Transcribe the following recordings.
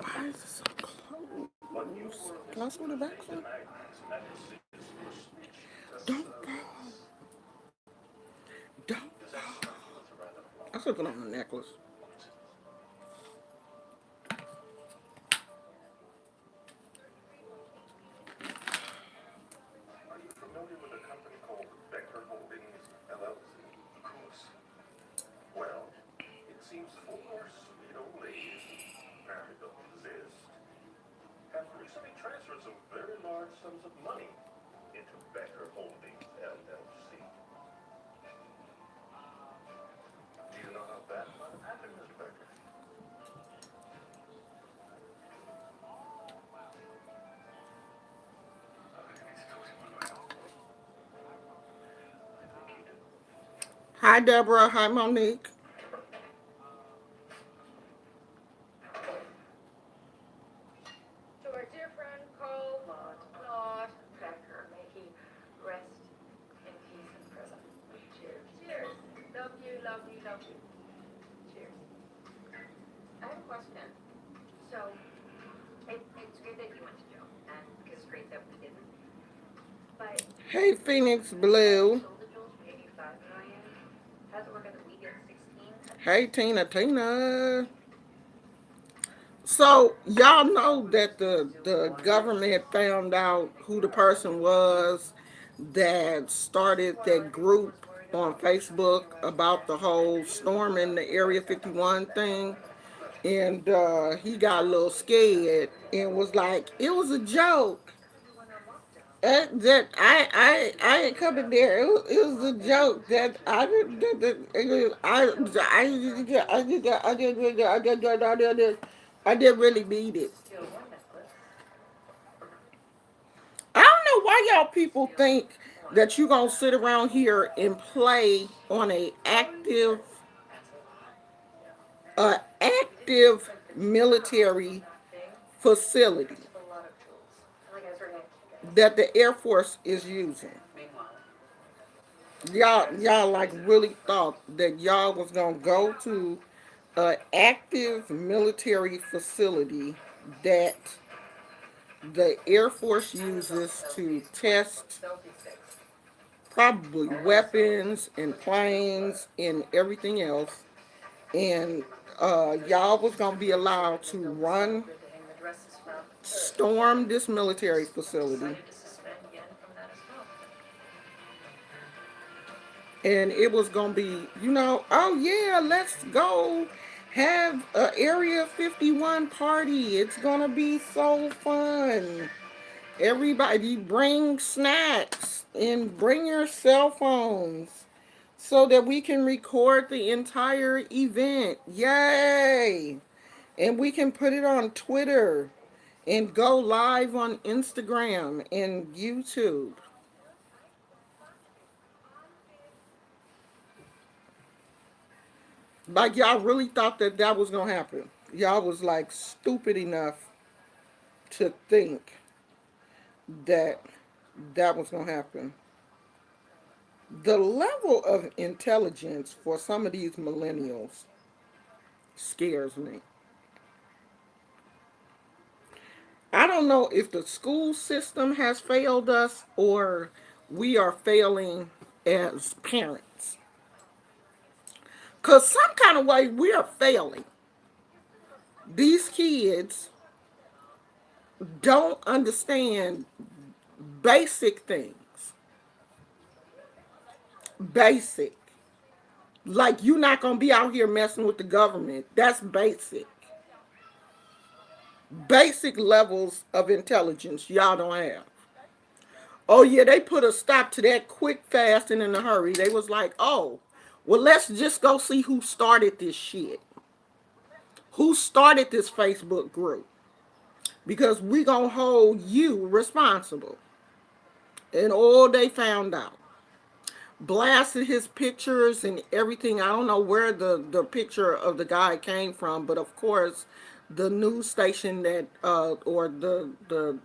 Why is it so close? Can I screw the back foot? Don't fall. Don't fall. I should put on a necklace. Hi, Deborah. Hi, Monique. To our dear friend Carl Claude Becker, may he rest in peace in prison. Cheers. Cheers. Love you, love you, love you. Cheers. I have a question. So, it's great that you went to jail, and it's great that we didn't. But Hey, Phoenix I was Blue. sold the Jules for 85 million. How does it work out that we get 16? Hey, Tina. Tina. So y'all know that the government found out who the person was that started that group on Facebook about the whole storming the Area 51 thing, and he got a little scared and was like, "It was a joke." That I ain't coming there. It was a joke that I didn't I didn't really mean it. Steal one necklace. I don't know why y'all people think Come on. that you gonna sit around here and play on a active military facility Took a lot of Jules. I like I was wearing a kick that the Air Force is using. Meanwhile, Y'all like really thought that y'all was gonna go to an active military facility that the Air Force uses to test selfie sticks. probably weapons and planes and everything else, and y'all was gonna be allowed to run, Good to hang the dresses from. storm this military facility, Decided to suspend Yen from that as well. and it was gonna be, oh yeah, let's go have a Area 51 party. It's gonna be so fun. Everybody bring snacks and bring your cell phones so that we can record the entire event. Yay! And we can put it on Twitter and go live on Instagram and YouTube. Like, y'all really thought that that was going to happen. Y'all was like stupid enough to think that that was going to happen. The level of intelligence for some of these millennials scares me. I don't know if the school system has failed us or we are failing as parents. Because some kind of way we are failing. These kids don't understand basic things. Basic. Like, you're not going to be out here messing with the government. That's basic. Basic levels of intelligence y'all don't have. Oh yeah, they put a stop to that quick, fast, and in a hurry. They was like, oh, well, let's just go see who started this shit. Who started this Facebook group? Because we gonna hold you responsible. And all they found out. Blasted his pictures and everything. I don't know where the picture of the guy came from, but of course, the news station that or the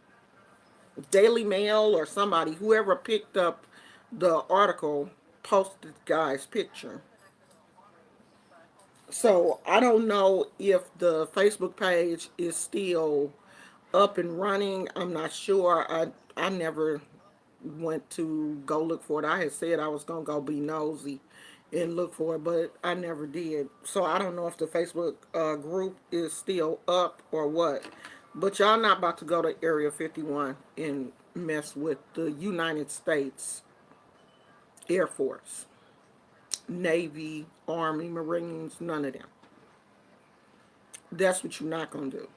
Daily Mail or somebody, whoever picked up the article, posted the guy's picture. So I don't know if the Facebook page is still up and running. I'm not sure. I never went to go look for it. I had said I was gonna go be nosy and look for it, but I never did. So I don't know if the Facebook group is still up or what. But y'all not about to go to Area 51 and mess with the United States Air Force, Navy, Army, Marines, none of them. That's what you're not gonna do.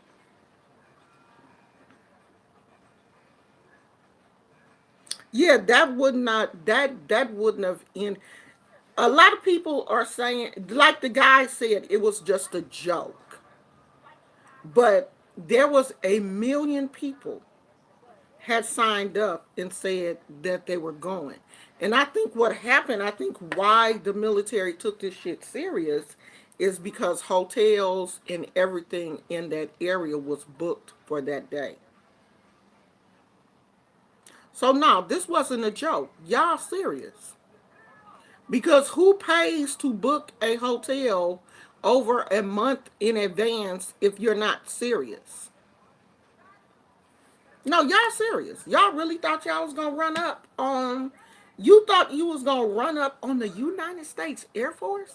Yeah, that would not that wouldn't have in a lot of people are saying, like the guy said, it was just a joke. But there was a million people had signed up and said that they were going. And I think what happened, I think why the military took this shit serious is because hotels and everything in that area was booked for that day. So no, this wasn't a joke. Y'all serious. Because who pays to book a hotel over a month in advance if you're not serious? No, y'all serious. Y'all really thought y'all was gonna run up on you thought you was gonna run up on the United States Air Force?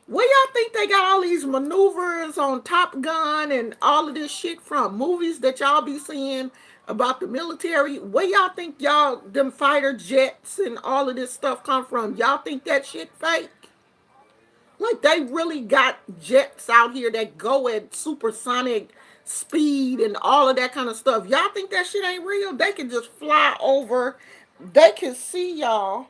Where y'all think they got all these maneuvers on Top Gun and all of this shit from? Movies that y'all be seeing about the military? Where y'all think y'all them fighter jets and all of this stuff come from? Y'all think that shit fake? Like they really got jets out here that go at supersonic speed and all of that kind of stuff. Y'all think that shit ain't real? They can just fly over. They can see y'all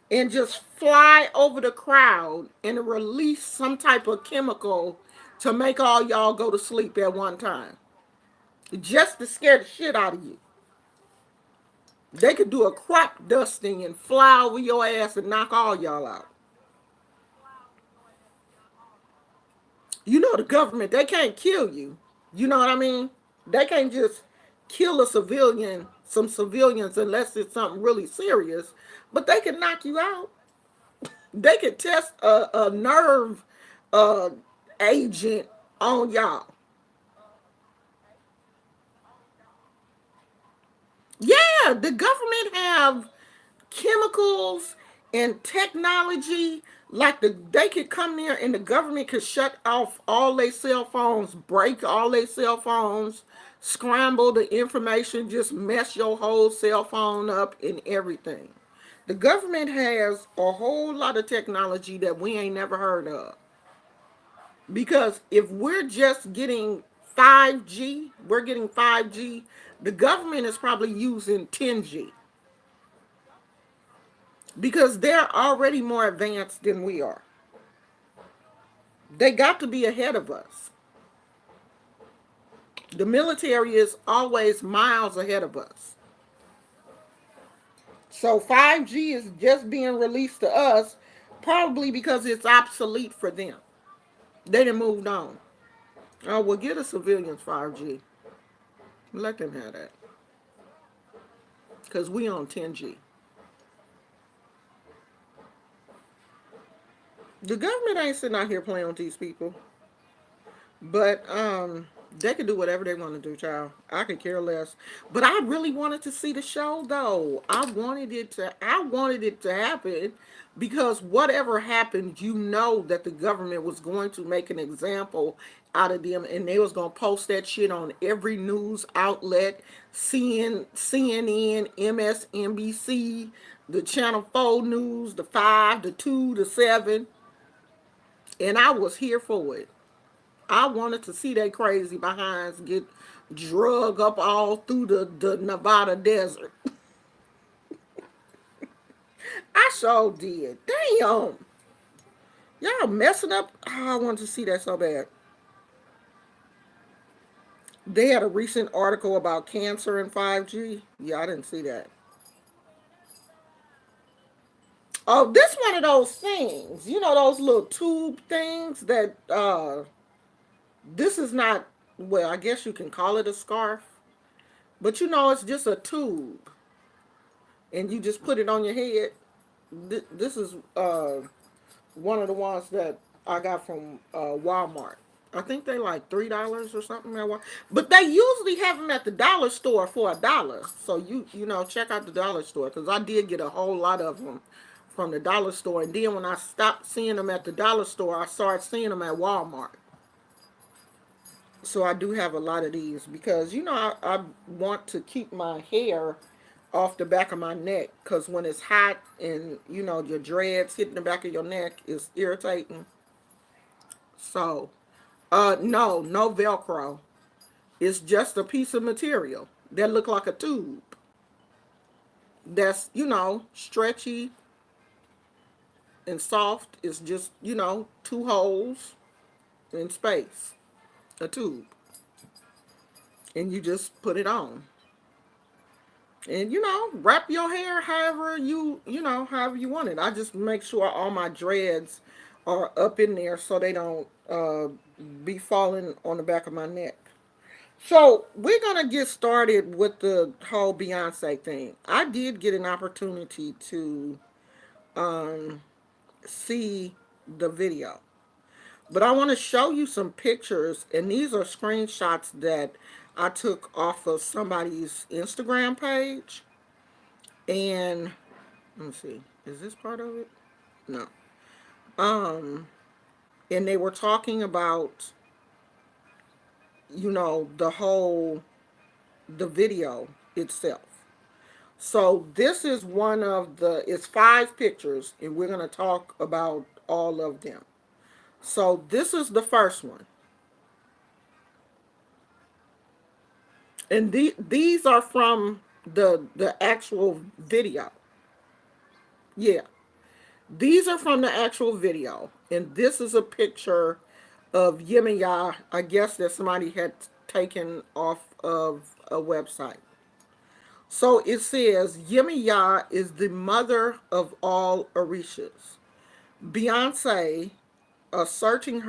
and just fly over the crowd and release some type of chemical to make all y'all go to sleep at one time. Just to scare the shit out of you. They could do a crop dusting and fly over your ass and knock all y'all out. You know the government, they can't kill you. You know what I mean? They can't just kill a civilian, some civilians, unless it's something really serious. But they can knock you out. They could test a nerve uh, agent on y'all. Yeah, the government have chemicals and technology. Like they could come there and the government could shut off all their cell phones, break all their cell phones, scramble the information, just mess your whole cell phone up and everything. The government has a whole lot of technology that we ain't never heard of. Because if we're just getting 5G, we're getting 5G, the government is probably using 10G because they're already more advanced than we are. They got to be ahead of us. The military is always miles ahead of us. So 5G is just being released to us probably because it's obsolete for them. They done moved on. Oh, well, get the civilians 5G. Let them have that. Because we on 10G. The government ain't sitting out here playing with these people. But they can do whatever they want to do, child. I could care less. But I really wanted to see the show though. I wanted it to happen because whatever happened, you know that the government was going to make an example out of them and they was going to post that shit on every news outlet, CNN, MSNBC, the Channel 4 news, the 5, the 2, the 7, and I was here for it. I wanted to see they crazy behinds get drug up all through the Nevada desert. I sure did. Damn. Y'all messing up. Oh, I wanted to see that so bad. They had a recent article about cancer and 5G. Yeah, I didn't see that. Oh, this one of those things. You know those little tube things that this is not, well, I guess you can call it a scarf. But you know it's just a tube. and you just put it on your head. This is one of the ones that I got from Walmart. I think they like $3 or something at Walmart. But they usually have them at the dollar store for $1. So you check out the dollar store because I did get a whole lot of them from the dollar store. And then when I stopped seeing them at the dollar store, I started seeing them at Walmart. So I do have a lot of these because I want to keep my hair off the back of my neck because when it's hot and your dreads hitting the back of your neck is irritating. So no Velcro. It's just a piece of material that look like a tube. That's stretchy and soft. It's just two holes in space, a tube, and you just put it on. And wrap your hair however however you want it. I just make sure all my dreads are up in there so they don't be falling on the back of my neck. So we're gonna get started with the whole Beyonce thing. I did get an opportunity to um, see the video, but I want to show you some pictures, and these are screenshots that I took off of somebody's Instagram page. And let me see, is this part of it? No. Um, and they were talking about the whole the video itself. So this is one of it's 5 pictures, and we're going to talk about all of them. So this is the first one. And these are from the actual video. Yeah. These are from the actual video. And this is a picture of Yemiya, I guess that somebody had taken off of a website. So it says Yemiya is the mother of all Orishas. Beyonce asserting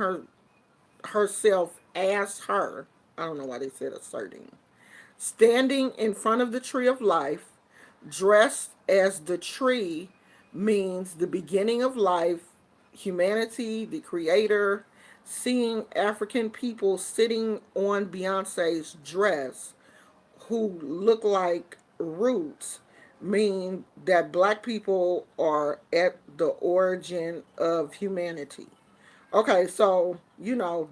herself as her. I don't know why they said asserting. Standing in front of the tree of life, dressed as the tree means the beginning of life, humanity, the creator. Seeing African people sitting on Beyonce's dress who look like roots mean that black people are at the origin of humanity. Okay, so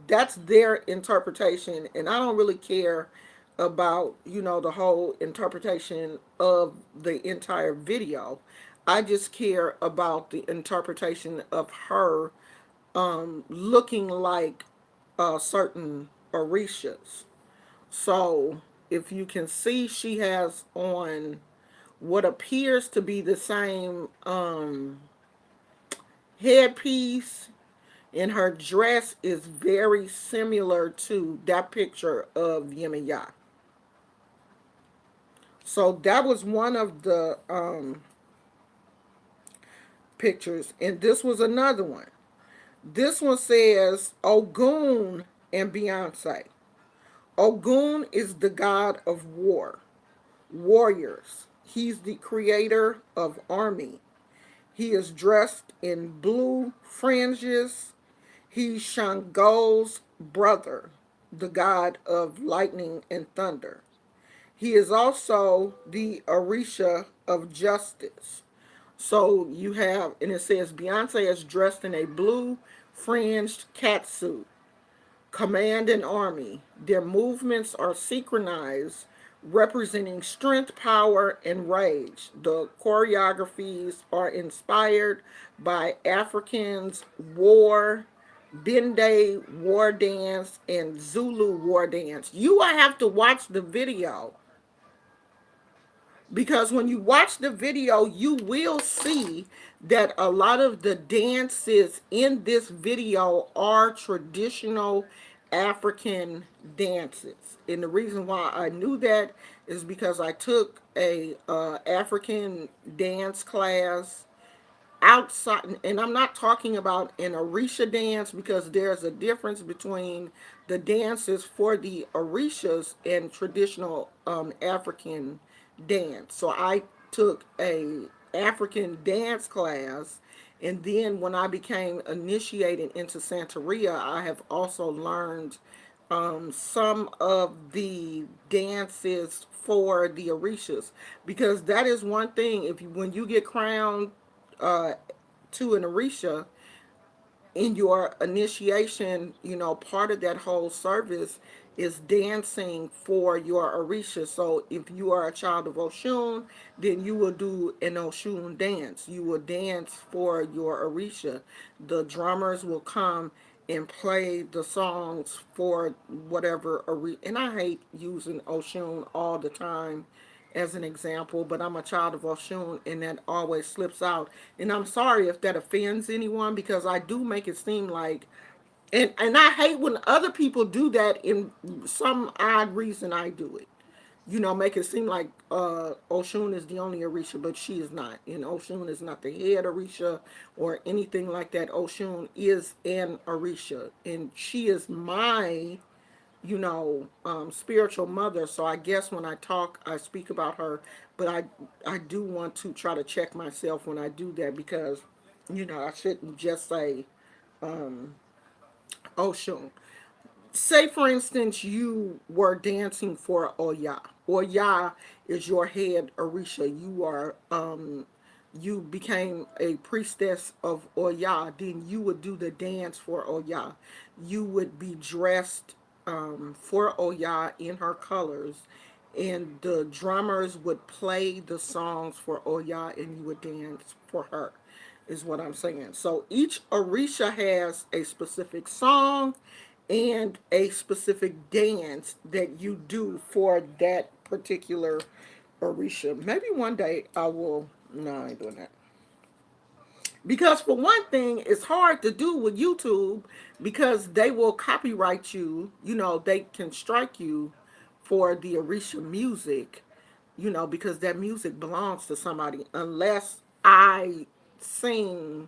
that's their interpretation, and I don't really care about the whole interpretation of the entire video. I just care about the interpretation of her looking like certain Orishas. So if you can see, she has on what appears to be the same headpiece, and her dress is very similar to that picture of Yemiya. So that was one of the pictures, and this was another one. This one says Ogun and Beyonce. Ogun is the god of war, warriors. He's the creator of army. He is dressed in blue fringes. He's Shango's brother, the god of lightning and thunder. He is also the Orisha of justice. So you have, and it says Beyonce is dressed in a blue fringed catsuit. Command an army. Their movements are synchronized, representing strength, power, and rage. The choreographies are inspired by Africans' war, Bende war dance, and Zulu war dance. You will have to watch the video because when you watch the video, you will see that a lot of the dances in this video are traditional African dances. And the reason why I knew that is because I took a African dance class outside, and I'm not talking about an Orisha dance because there's a difference between the dances for the Orishas and traditional African dance. So I took a African dance class, and then when I became initiated into Santeria, I have also learned some of the dances for the Orishas, because that is one thing. If you, when you get crowned uh, to an Orisha, in your initiation, part of that whole service is dancing for your Orisha. So if you are a child of Oshun, then you will do an Oshun dance. You will dance for your Orisha. The drummers will come and play the songs for whatever Orisha. And I hate using Oshun all the time as an example, but I'm a child of Oshun, and that always slips out. And I'm sorry if that offends anyone, because I do make it seem like, and I hate when other people do that in some odd reason I do it. Make it seem like Oshun is the only Orisha, but she is not. And Oshun is not the head Orisha or anything like that. Oshun is an Orisha, and she is my spiritual mother. So I guess when I talk, I speak about her, but I do want to try to check myself when I do that, because I shouldn't just say Oshun. Say for instance you were dancing for Oya. Oya is your head Orisha. You became a priestess of Oya, then you would do the dance for Oya. You would be dressed for Oya in her colors, and the drummers would play the songs for Oya, and you would dance for her, is what I'm saying. So each Orisha has a specific song and a specific dance that you do for that particular Orisha. Maybe one day I will. No, I ain't doing that. Because for one thing, it's hard to do with YouTube, because they will copyright you. They can strike you for the Orisha music, because that music belongs to somebody, unless I sing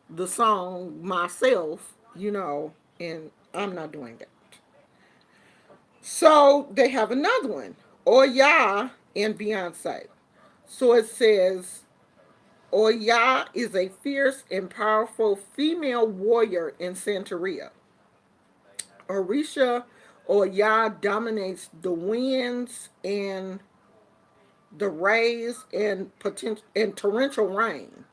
the song myself, and I'm not doing that. So they have another one, Oya and Beyonce. So it says, Oya is a fierce and powerful female warrior in Santeria. Orisha Oya dominates the winds and the rays and torrential rain.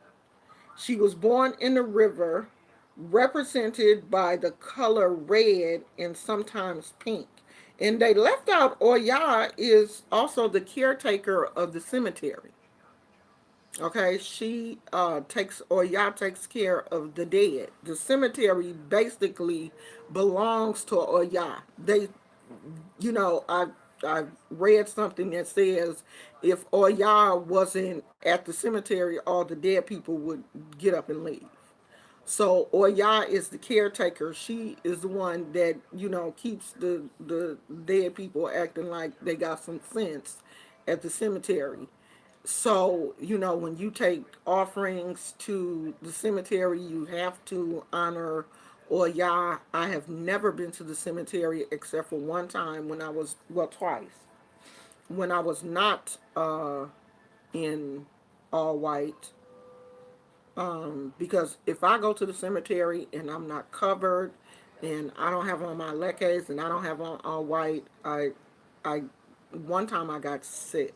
She was born in the river, represented by the color red and sometimes pink. And they left out Oya is also the caretaker of the cemetery. Okay, she takes Oya takes care of the dead. The cemetery basically belongs to Oya. I read something that says if Oya wasn't at the cemetery, all the dead people would get up and leave. So Oya is the caretaker. She is the one that keeps the dead people acting like they got some sense at the cemetery. So when you take offerings to the cemetery, you have to honor Oya. I have never been to the cemetery except for one time when I was, well, twice, when I was not in all white. Because if I go to the cemetery and I'm not covered, and I don't have on my leggings, and I don't have on all white, I, one time I got sick.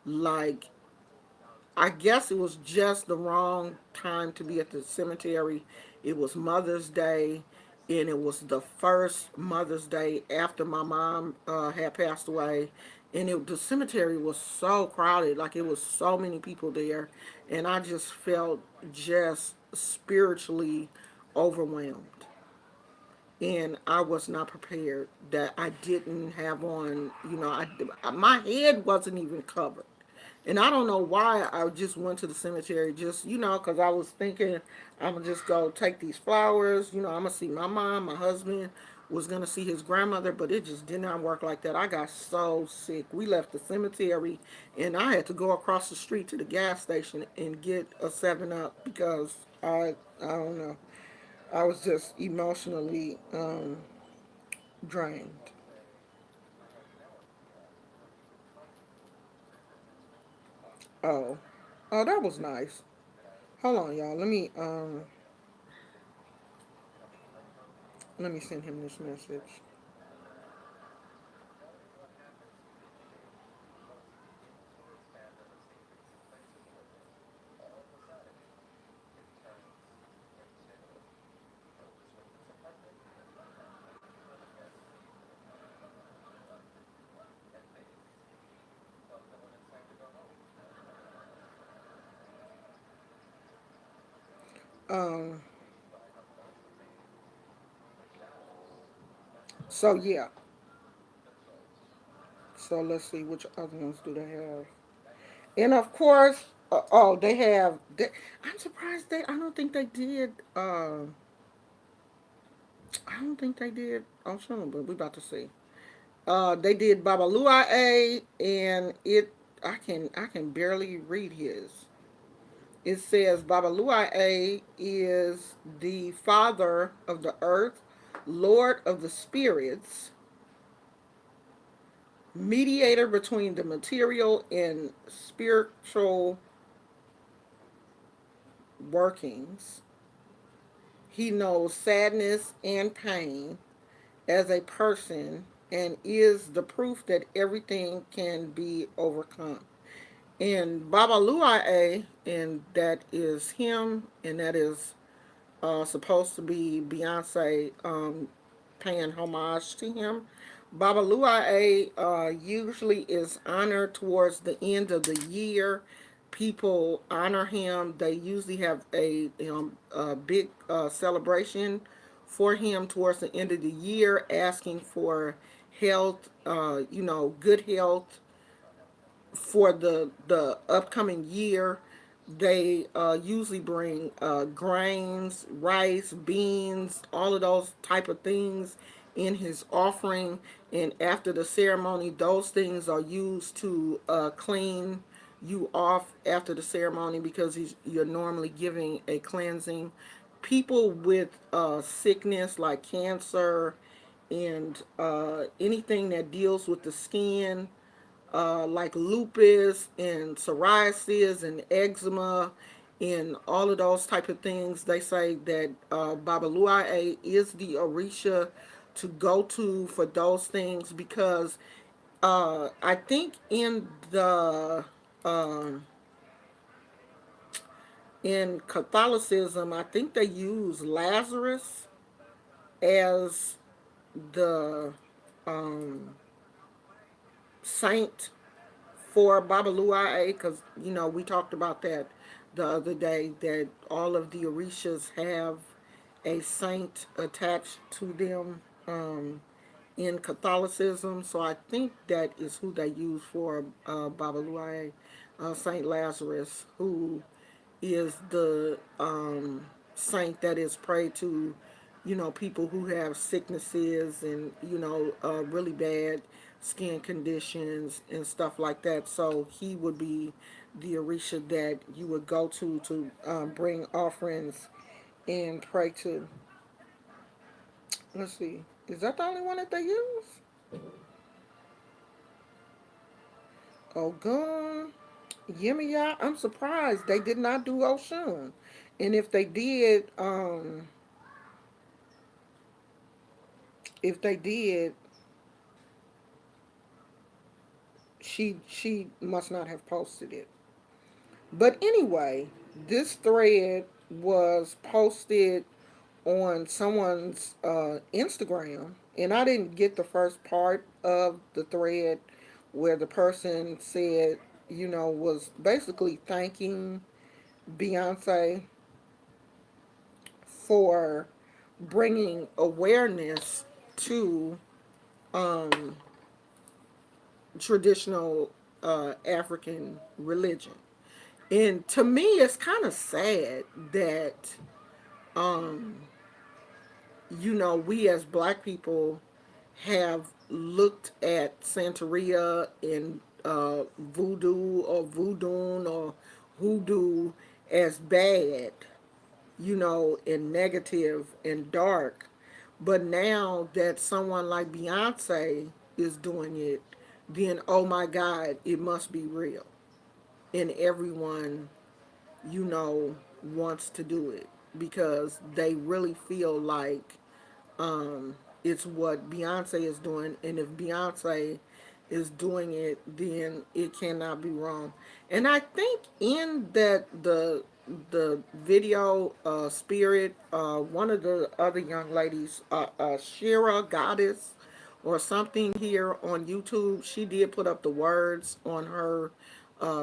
Like, I guess it was just the wrong time to be at the cemetery. It was Mother's Day, and it was the first Mother's Day after my mom had passed away. And the cemetery was so crowded, like it was so many people there, and I just felt just spiritually overwhelmed. And I was not prepared. That I didn't have on, my head wasn't even covered. And I don't know why I just went to the cemetery, just, because I was thinking I'm going to just go take these flowers. I'm going to see my mom, my husband was going to see his grandmother, but it just did not work like that. I got so sick. We left the cemetery, and I had to go across the street to the gas station and get a 7 Up, because I don't know. I was just emotionally drained. Oh, oh, that was nice. Hold on, y'all. Let me send him this message. Um, so yeah. So let's see which other ones do they have. And of course, oh, they have. I'm surprised they. I don't think they did. I don't think they did Oshun, but we about to see. They did Babalua A, and I can barely read his. It says Babalua A is the father of the earth, Lord of the spirits, mediator between the material and spiritual workings. He knows sadness and pain as a person and is the proof that everything can be overcome. And Baba Luae, and that is him, and that is supposed to be Beyonce paying homage to him. Baba Luae usually is honored towards the end of the year. People honor him. They usually have a big celebration for him towards the end of the year, asking for health, good health for the upcoming year. They usually bring grains, rice, beans, all of those type of things in his offering. And after the ceremony, those things are used to clean you off after the ceremony, because you're normally giving a cleansing. People with sickness like cancer and anything that deals with the skin, like lupus and psoriasis and eczema and all of those type of things. They say that Baba Luae is the Orisha to go to for those things, because I think um, in Catholicism, I think they use Lazarus as the um, saint for Babaluae, because we talked about that the other day, that all of the Orishas have a saint attached to them in Catholicism. So I think that is who they use for Babaluae, Saint Lazarus, who is the saint that is prayed to, people who have sicknesses and, really bad skin conditions and stuff like that. So he would be the Orisha that you would go to bring offerings and pray to. Let's see. Is that the only one that they use? Ogun. Yemiya. I'm surprised they did not do Oshun. And if they did, she must not have posted it. But anyway, this thread was posted on someone's Instagram, and I didn't get the first part of the thread where the person said, was basically thanking Beyonce for bringing awareness to um, traditional African religion. And to me, it's kind of sad that, um, we as black people have looked at Santeria and voodoo or voodoo or hoodoo as bad, and negative and dark. But now that someone like Beyonce is doing it, then oh my God, it must be real. and everyone, wants to do it because they really feel like it's what Beyonce is doing, and if Beyonce is doing it, then it cannot be wrong. And I think in that the video Spirit, one of the other young ladies, Shira Goddess or something here on YouTube, she did put up the words on her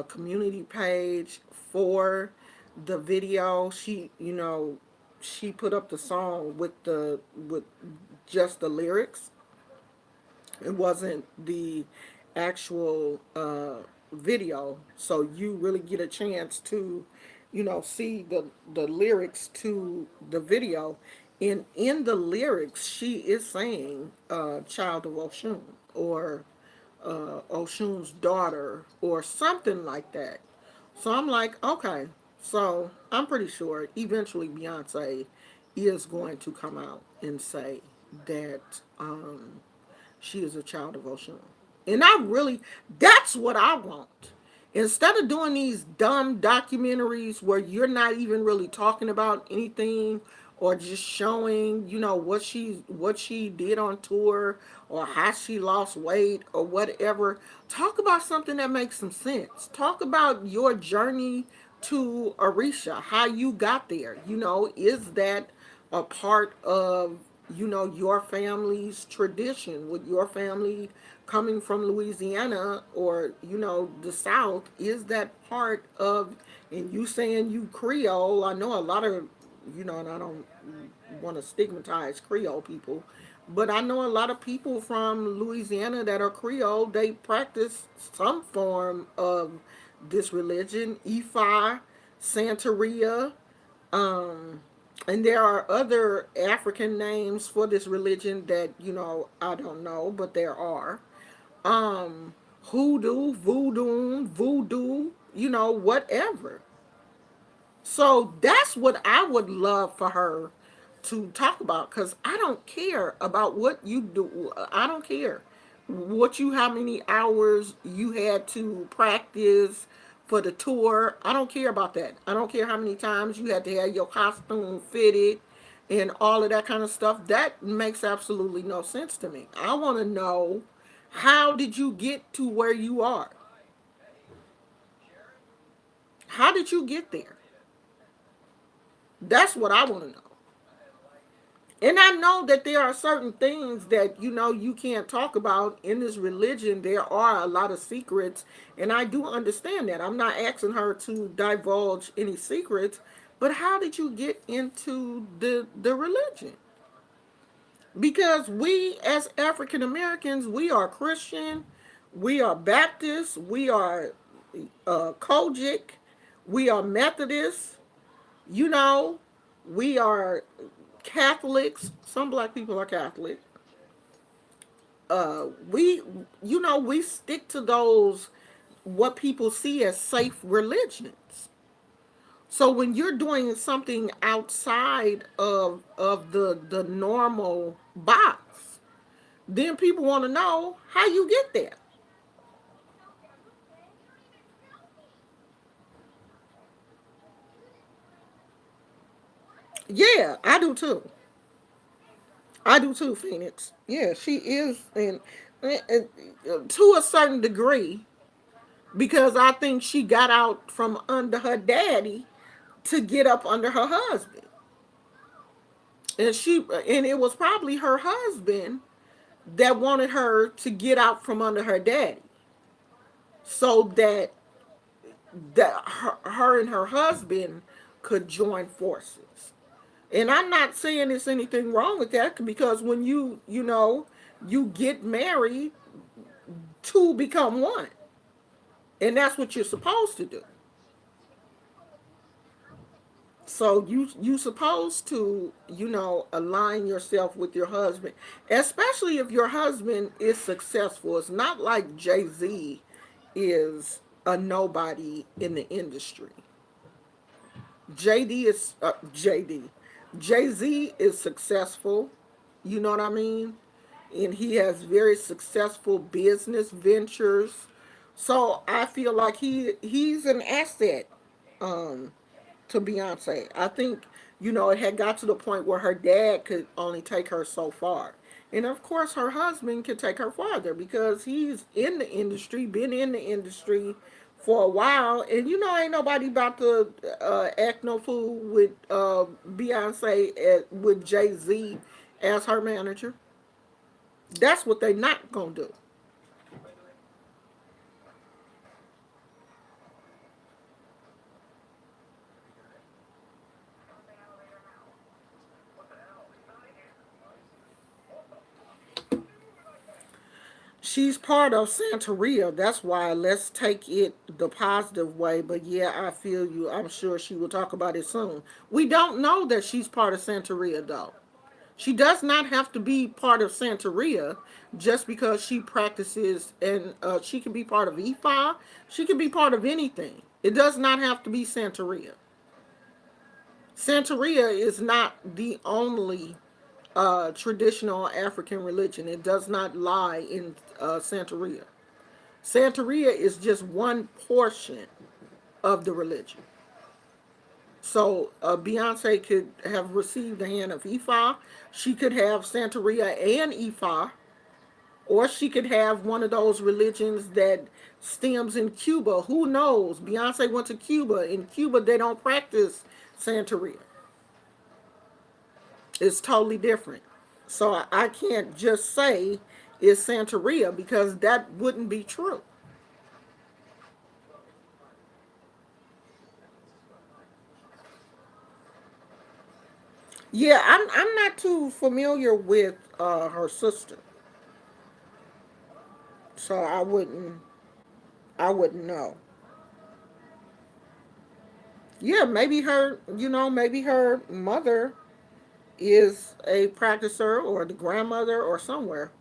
community page for the video. She put up the song with just the lyrics. It wasn't the actual video, so you really get a chance to, see the lyrics to the video. And in the lyrics, she is saying "Child of Oshun" or Oshun's daughter or something like that. So I'm like, okay. So I'm pretty sure eventually Beyonce is going to come out and say that she is a child of Oshun. And that's what I want. Instead of doing these dumb documentaries where you're not even really talking about anything or just showing, what she did on tour or how she lost weight or whatever, talk about something that makes some sense. Talk about your journey to Arisha, how you got there. Is that a part of your family's tradition? With your family coming from Louisiana or the South, is that part of? And you saying you Creole, I know a lot of, and I don't want to stigmatize Creole people, but I know a lot of people from Louisiana that are Creole. They practice some form of this religion, Ifa, Santeria, um, and there are other African names for this religion that, I don't know, but there are. Um, Hoodoo, voodoo, whatever. So that's what I would love for her to talk about, because I don't care about what you do. I don't care how many hours you had to practice for the tour. I don't care about that. I don't care how many times you had to have your costume fitted and all of that kind of stuff. That makes absolutely no sense to me. I want to know, how did you get to where you are? How did you get there? That's what I want to know. And I know that there are certain things that you can't talk about in this religion. There are a lot of secrets, and I do understand that. I'm not asking her to divulge any secrets, but how did you get into the religion? Because we as African Americans, we are Christian, we are Baptist, we are Kojic, we are Methodist, you know, we are Catholics. Some black people are Catholic. We stick to those, what people see as safe religions. So when you're doing something outside of the normal box, then people want to know how you get there. Yeah, I do too. I do too, Phoenix. Yeah, she is, and to a certain degree, because I think she got out from under her daddy to get up under her husband. And it was probably her husband that wanted her to get out from under her daddy, so that her and her husband could join forces. And I'm not saying there's anything wrong with that, because when you get married, two become one. And that's what you're supposed to do. So you supposed to, align yourself with your husband, especially if your husband is successful. It's not like Jay-Z is a nobody in the industry. JD is JD. Jay-Z is successful. You know what I mean? And he has very successful business ventures. So I feel like he's an asset um, to Beyonce. I think it had got to the point where her dad could only take her so far, and of course her husband could take her farther because he's in the industry, been in the industry for a while, and ain't nobody about to act no fool with Beyonce with Jay-Z as her manager. That's what they not gonna do. She's part of Santeria. That's why let's take it the positive way. But yeah, I feel you. I'm sure she will talk about it soon. We don't know that she's part of Santeria though. She does not have to be part of Santeria just because she practices, and she can be part of Ifa. She can be part of anything. It does not have to be Santeria. Santeria is not the only traditional African religion. It does not lie in Santeria. Santeria is just one portion of the religion. So Beyonce could have received the hand of Ifa. She could have Santeria and Ifa, or she could have one of those religions that stems in Cuba. Who knows? Beyonce went to Cuba. In Cuba, they don't practice Santeria. It's totally different. So I can't just say it's Santeria because that wouldn't be true. Yeah, I'm not too familiar with her sister, so I wouldn't know. Yeah, maybe her mother is a practicer or the grandmother or somewhere.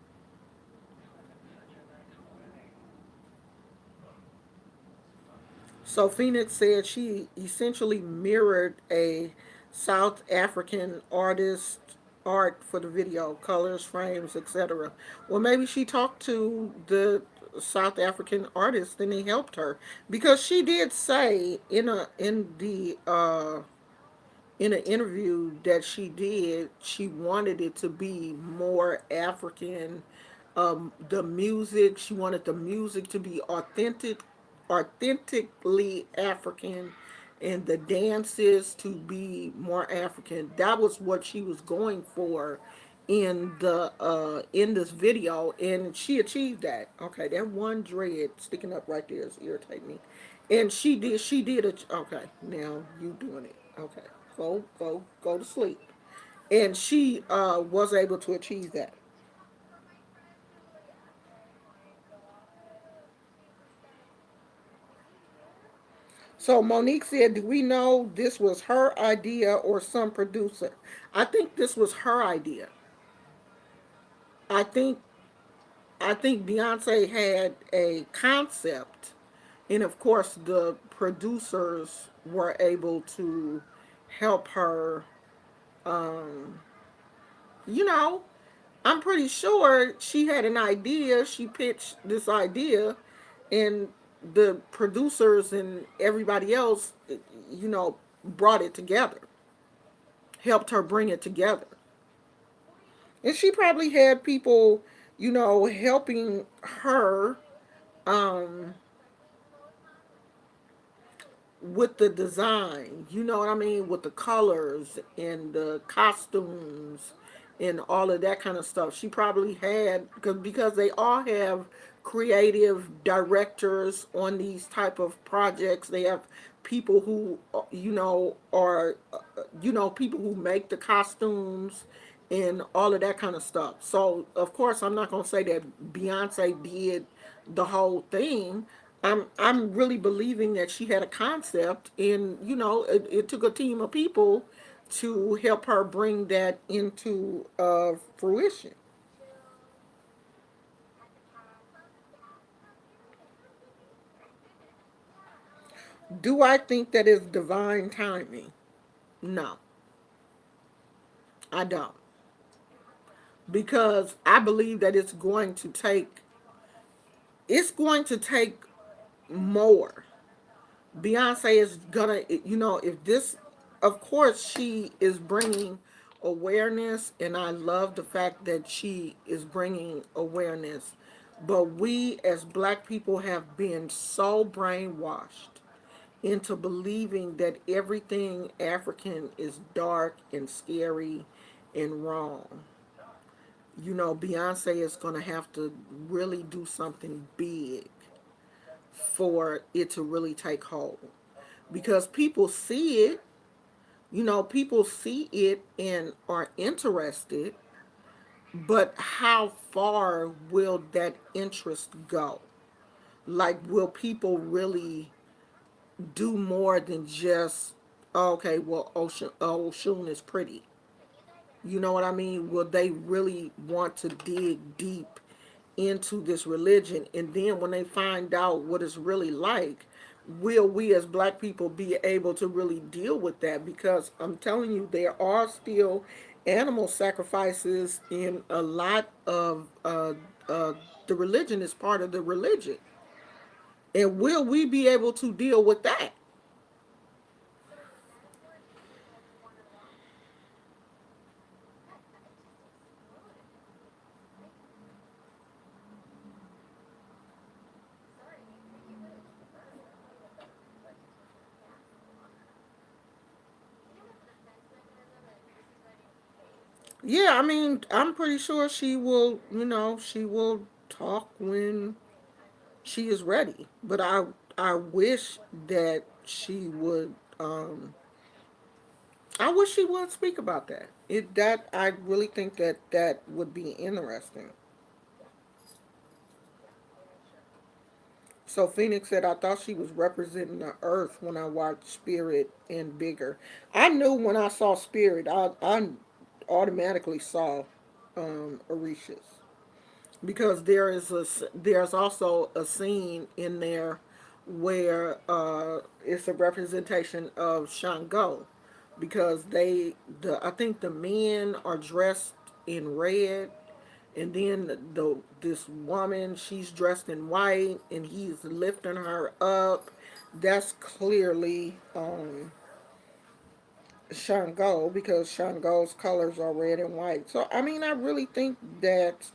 So Phoenix said she essentially mirrored a South African artist art for the video, colors, frames, etc. Well, maybe she talked to the South African artist and he helped her because she did say in an interview that she did, she wanted it to be more African. The music, she wanted the music to be authentically African, and the dances to be more African. That was what she was going for in this video, and she achieved that. Okay, that one dread sticking up right there is irritating me, and she did it. Okay, now you doing it. Okay, go to sleep, and she was able to achieve that. So Monique said, "Do we know this was her idea or some producer?" I think this was her idea. I think I think Beyonce had a concept, and of course the producers were able to help her. Um, you know, I'm pretty sure she had an idea. She pitched this idea, and the producers and everybody else, brought it together, helped her bring it together. And she probably had people, helping her um, with the design, you know what I mean, with the colors and the costumes and all of that kind of stuff. She probably had because they all have creative directors on these type of projects. They have people who are people who make the costumes and all of that kind of stuff. So of course I'm not gonna say that Beyonce did the whole thing. I'm really believing that she had a concept, and it took a team of people to help her bring that into fruition. Do I think that is divine timing? No, I don't, because I believe that it's going to take more. Beyonce is gonna, if this, of course, she is bringing awareness, and I love the fact that she is bringing awareness. But we as black people have been so brainwashed into believing that everything African is dark and scary and wrong. Beyonce is going to have to really do something big for it to really take hold. Because people see it and are interested, but how far will that interest go? Like, will people really do more than just, oh, okay, well, Oshun is pretty? You know what I mean? Will they really want to dig deep into this religion? And then when they find out what it's really like, will we as black people be able to really deal with that? Because I'm telling you, there are still animal sacrifices in a lot of the religion, is part of the religion. And will we be able to deal with that? Yeah, I mean, I'm pretty sure she will talk when she is ready. But I wish that she would I wish she would speak about that. I really think that that would be interesting. So Phoenix said, I thought she was representing the earth when I watched Spirit and Bigger. I knew when I saw Spirit, I automatically saw Orishas. Because there's also a scene in there where it's a representation of Shango, because I think the men are dressed in red, and then this woman, she's dressed in white and he's lifting her up. That's clearly Shango, because Shango's colors are red and white. So I mean, I really think that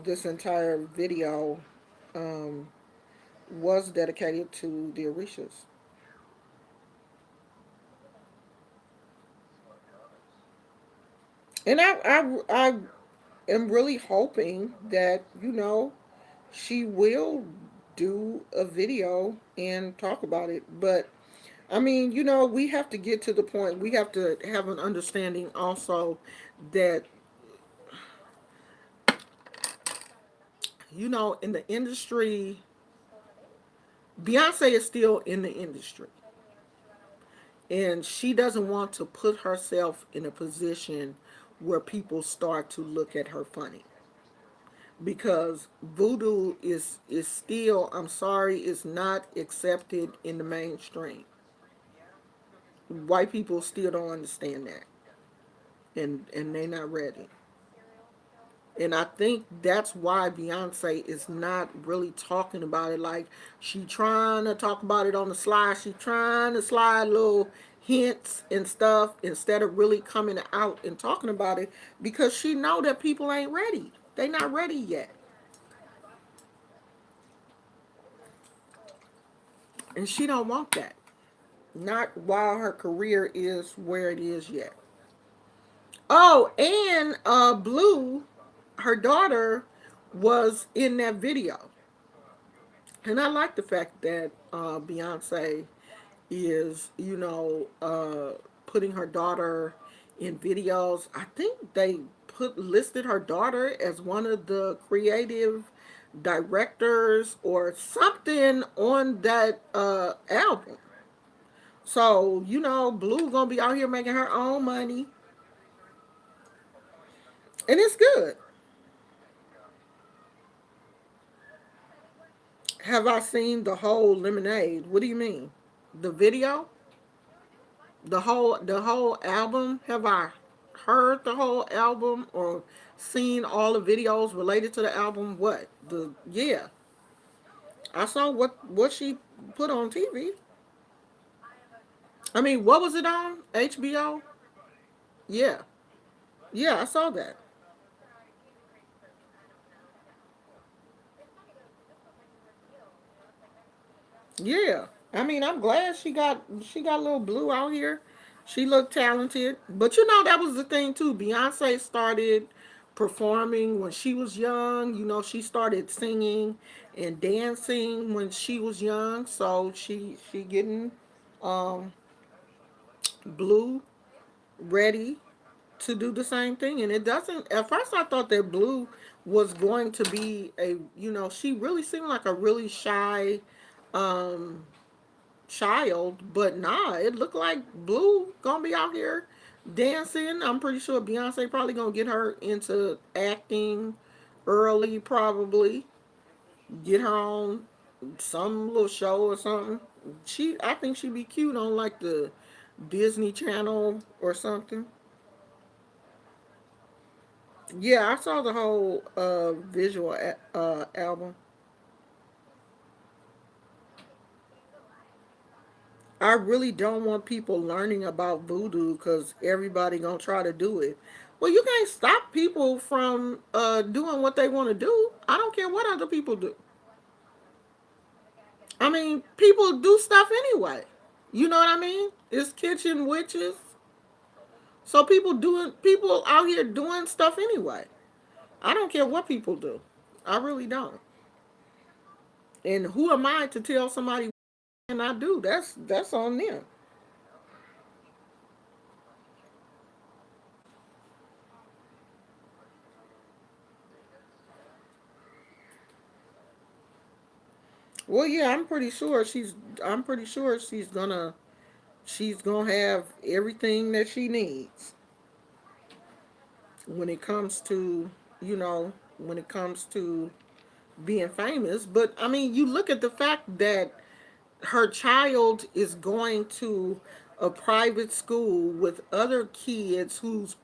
this entire video um, was dedicated to the Orishas. And I am really hoping that, she will do a video and talk about it. But, I mean, we have to get to the point, we have to have an understanding also that, in the industry, Beyonce is still in the industry. And she doesn't want to put herself in a position where people start to look at her funny, because voodoo is still, I'm sorry, is not accepted in the mainstream. White people still don't understand that, and they're not ready. And I think that's why Beyonce is not really talking about it. Like, she trying to talk about it on the slide. She trying to slide little hints and stuff instead of really coming out and talking about it, because she know that people ain't ready. They not ready yet. And she don't want that. Not while her career is where it is yet. Oh, and Blue, her daughter, was in that video. And I like the fact that Beyonce is, putting her daughter in videos. I think they put listed her daughter as one of the creative directors or something on that album. So, Blue gonna be out here making her own money, and it's good. Have I seen the whole Lemonade? What do you mean? The video? The whole album? Have I heard the whole album or seen all the videos related to the album? What? The Yeah. I saw what she put on TV. I mean, what was it on HBO? Yeah, yeah, I saw that. Yeah, I mean, I'm glad she got a little blue out here. She looked talented, but you know that was the thing too. Beyonce started performing when she was young. You know, she started singing and dancing when she was young. So she getting um, blue ready to do the same thing, and it doesn't. At first, I thought that blue was going to be a. You know, she really seemed like a really shy. Um, Child, but nah, it looked like Blue gonna be out here dancing. I'm pretty sure Beyonce probably gonna get her into acting early, probably get her on some little show or something. I think she'd be cute on like the Disney Channel or something. Yeah, I saw the whole visual album. I really don't want people learning about voodoo because everybody gonna try to do it. Well, you can't stop people from doing what they want to do. I don't care what other people do. I mean, people do stuff anyway. You know what I mean? It's kitchen witches, so people out here doing stuff anyway. I don't care what people do. I really don't. And who am I to tell somebody what they cannot do? That's on them. Well, yeah, I'm pretty sure she's gonna have everything that she needs when it comes to, you know, when it comes to being famous. But I mean, you look at the fact that her child is going to a private school with other kids whose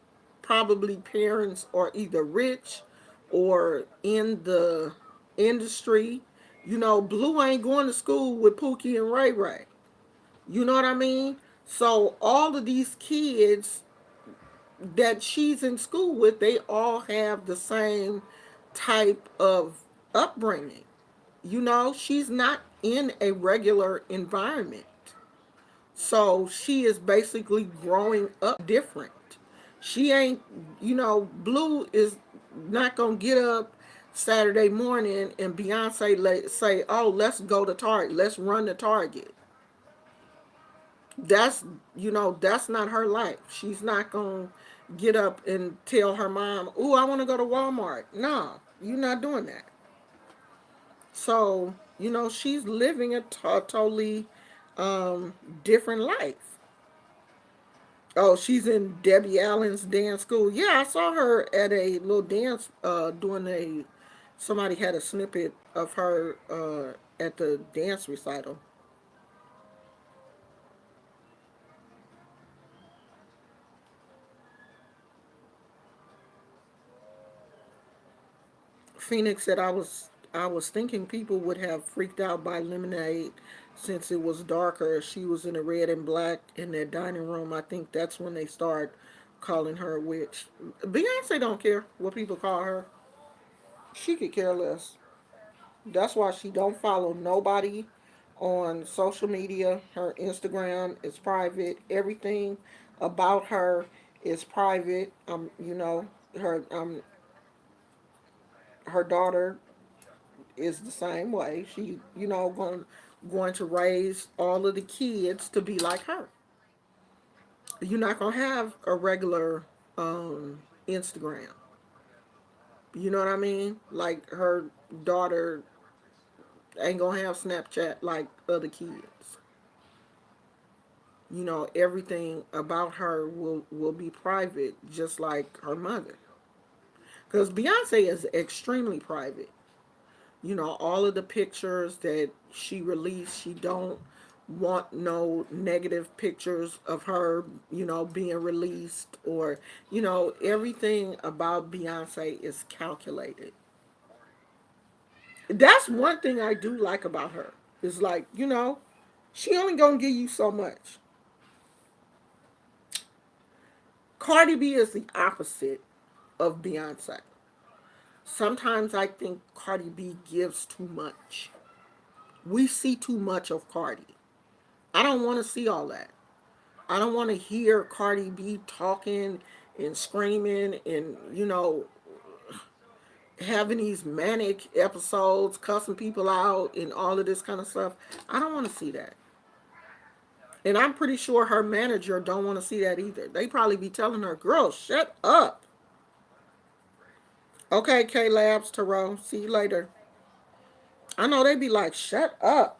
probably parents are either rich or in the industry. You know, Blue ain't going to school with Pookie and Ray Ray. You know what I mean? So all of these kids that she's in school with, they all have the same type of upbringing. You know, she's not in a regular environment. So she is basically growing up different. She ain't, Blue is not going to get up Saturday morning and Beyonce say, "Oh, let's go to Target. Let's run to Target." That's not her life. She's not going to get up and tell her mom, "Ooh, I want to go to Walmart." No, you're not doing that. So, she's living a totally different life. Oh, she's in Debbie Allen's dance school. Yeah, I saw her at a little dance doing somebody had a snippet of her at the dance recital. Phoenix said I was thinking people would have freaked out by Lemonade since it was darker. She was in the red and black in that dining room. I think that's when they start calling her a witch. Beyonce don't care what people call her. She could care less. That's why she don't follow nobody on social media. Her Instagram is private. Everything about her is private. Her daughter is the same way. She, going to raise all of the kids to be like her. You're not gonna have a regular Instagram. You know what I mean? Like her daughter ain't gonna have Snapchat like other kids. Everything about her will be private, just like her mother. Because Beyonce is extremely private. All of the pictures that she released, she don't want no negative pictures of her, being released, or everything about Beyonce is calculated. That's one thing I do like about her. Is like, she only gonna give you so much. Cardi B is the opposite of Beyonce. Sometimes I think Cardi B gives too much. We see too much of Cardi. I don't want to see all that. I don't want to hear Cardi B talking and screaming and, having these manic episodes, cussing people out and all of this kind of stuff. I don't want to see that. And I'm pretty sure her manager don't want to see that either. They probably be telling her, girl, shut up. Okay, K Labs, Tyrone, see you later. I know they be like, shut up.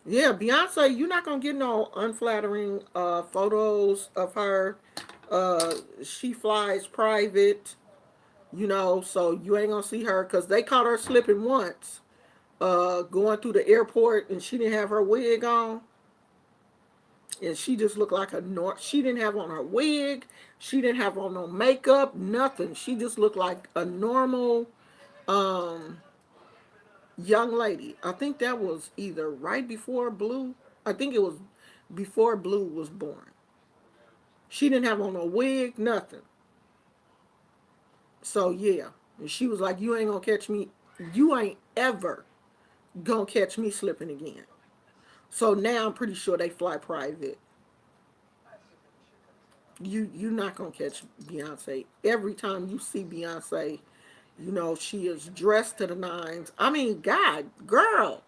Yeah, Beyonce, you're not gonna get no unflattering photos of her. She flies private, so you ain't gonna see her because they caught her slipping once, going through the airport, and she didn't have her wig on, and she just looked like a she didn't have on her wig, she didn't have on no makeup, nothing. She just looked like a normal um young lady. I think that was either right before Blue. I think it was before Blue was born. She didn't have on a wig, nothing. So yeah, and she was like, "You ain't gonna catch me. You ain't ever gonna catch me slipping again." So now I'm pretty sure they fly private. You're not gonna catch Beyonce. Every time you see Beyonce, she is dressed to the nines. I mean, God, girl,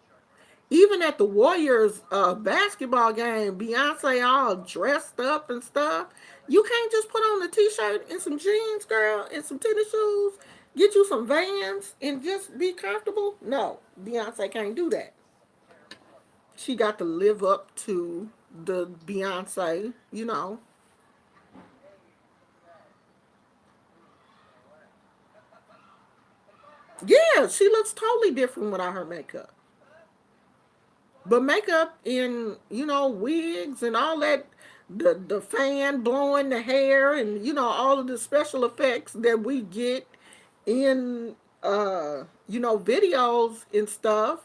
even at the Warriors basketball game, Beyonce all dressed up and stuff. You can't just put on a t-shirt and some jeans, girl, and some tennis shoes, get you some Vans, and just be comfortable. No, Beyonce can't do that. She got to live up to the Beyonce. Yeah, she looks totally different without her makeup. But makeup and wigs and all that, the fan blowing the hair and all of the special effects that we get in videos and stuff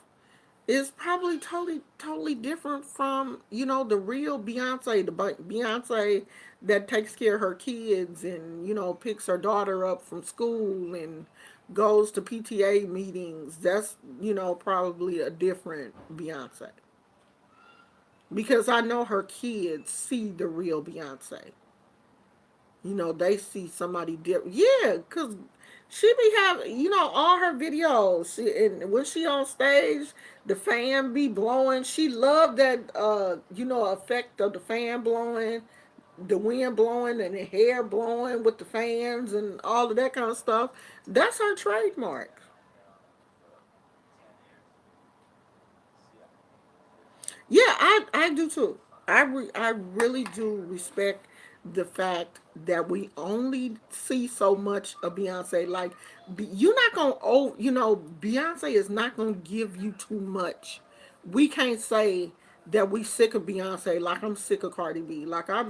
is probably totally different from the real Beyonce, the Beyonce that takes care of her kids and picks her daughter up from school and goes to PTA meetings. That's probably a different Beyonce because I know her kids see the real Beyonce. They see somebody different. Yeah, because she be having, all her videos. And when she on stage, the fan be blowing. She loved that, effect of the fan blowing, the wind blowing, and the hair blowing with the fans and all of that kind of stuff. That's her trademark. Yeah, I do too. I really do respect the fact that we only see so much of Beyonce. Like, you're not gonna, Beyonce is not gonna give you too much. We can't say that we sick of Beyonce like I'm sick of Cardi B. Like, I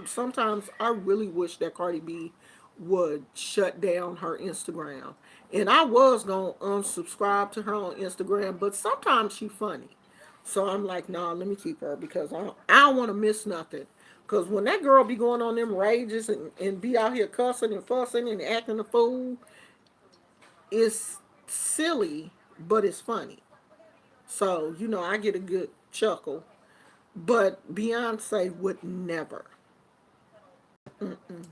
really wish that Cardi B would shut down her Instagram. And I was gonna unsubscribe to her on Instagram, but sometimes she funny. So I'm like, nah, let me keep her because I don't want to miss nothing. Because when that girl be going on them rages and be out here cussing and fussing and acting a fool, it's silly, but it's funny. So, I get a good chuckle. But Beyonce would never. Mm-mm.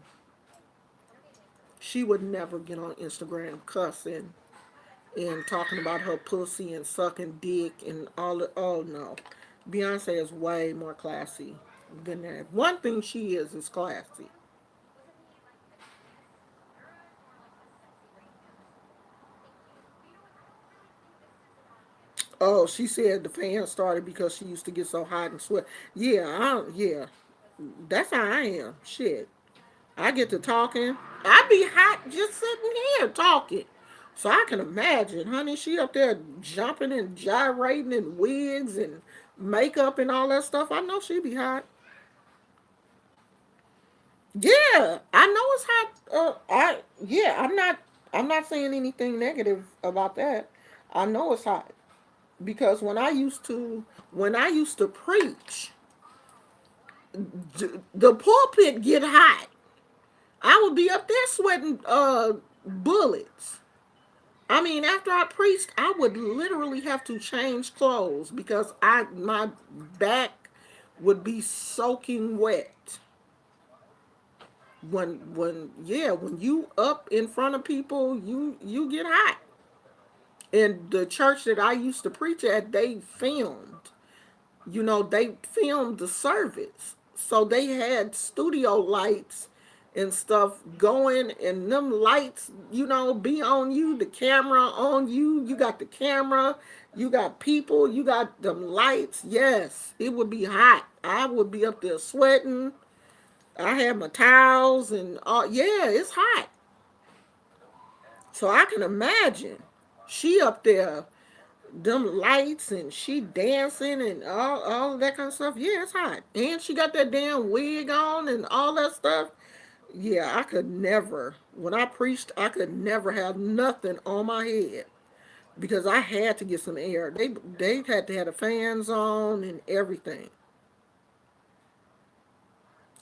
She would never get on Instagram cussing and talking about her pussy and sucking dick and all the. Oh, no. Beyonce is way more classy than that. One thing she is classy. Oh, she said the fan started because she used to get so hot and sweat. Yeah, yeah. That's how I am. Shit. I get to talking. I be hot just sitting here talking. So I can imagine, honey, she up there jumping and gyrating in wigs and makeup and all that stuff. I know she be hot. Yeah, I know it's hot. I'm not saying anything negative about that. I know it's hot because when I used to preach, the pulpit get hot. I would be up there sweating bullets. I mean, after I preached, I would literally have to change clothes because I my back would be soaking wet. When you up in front of people, you get hot. And the church that I used to preach at, they filmed the service. So they had studio lights and stuff going, and them lights, be on you, the camera on you. You got the camera, you got people, you got them lights. Yes, it would be hot. I would be up there sweating. I had my towels and all. Yeah, it's hot. So I can imagine she up there, them lights, and she dancing and all of that kind of stuff. Yeah, it's hot. And she got that damn wig on and all that stuff. Yeah, I could never, when I preached, I could never have nothing on my head because I had to get some air. They had to have the fans on and everything.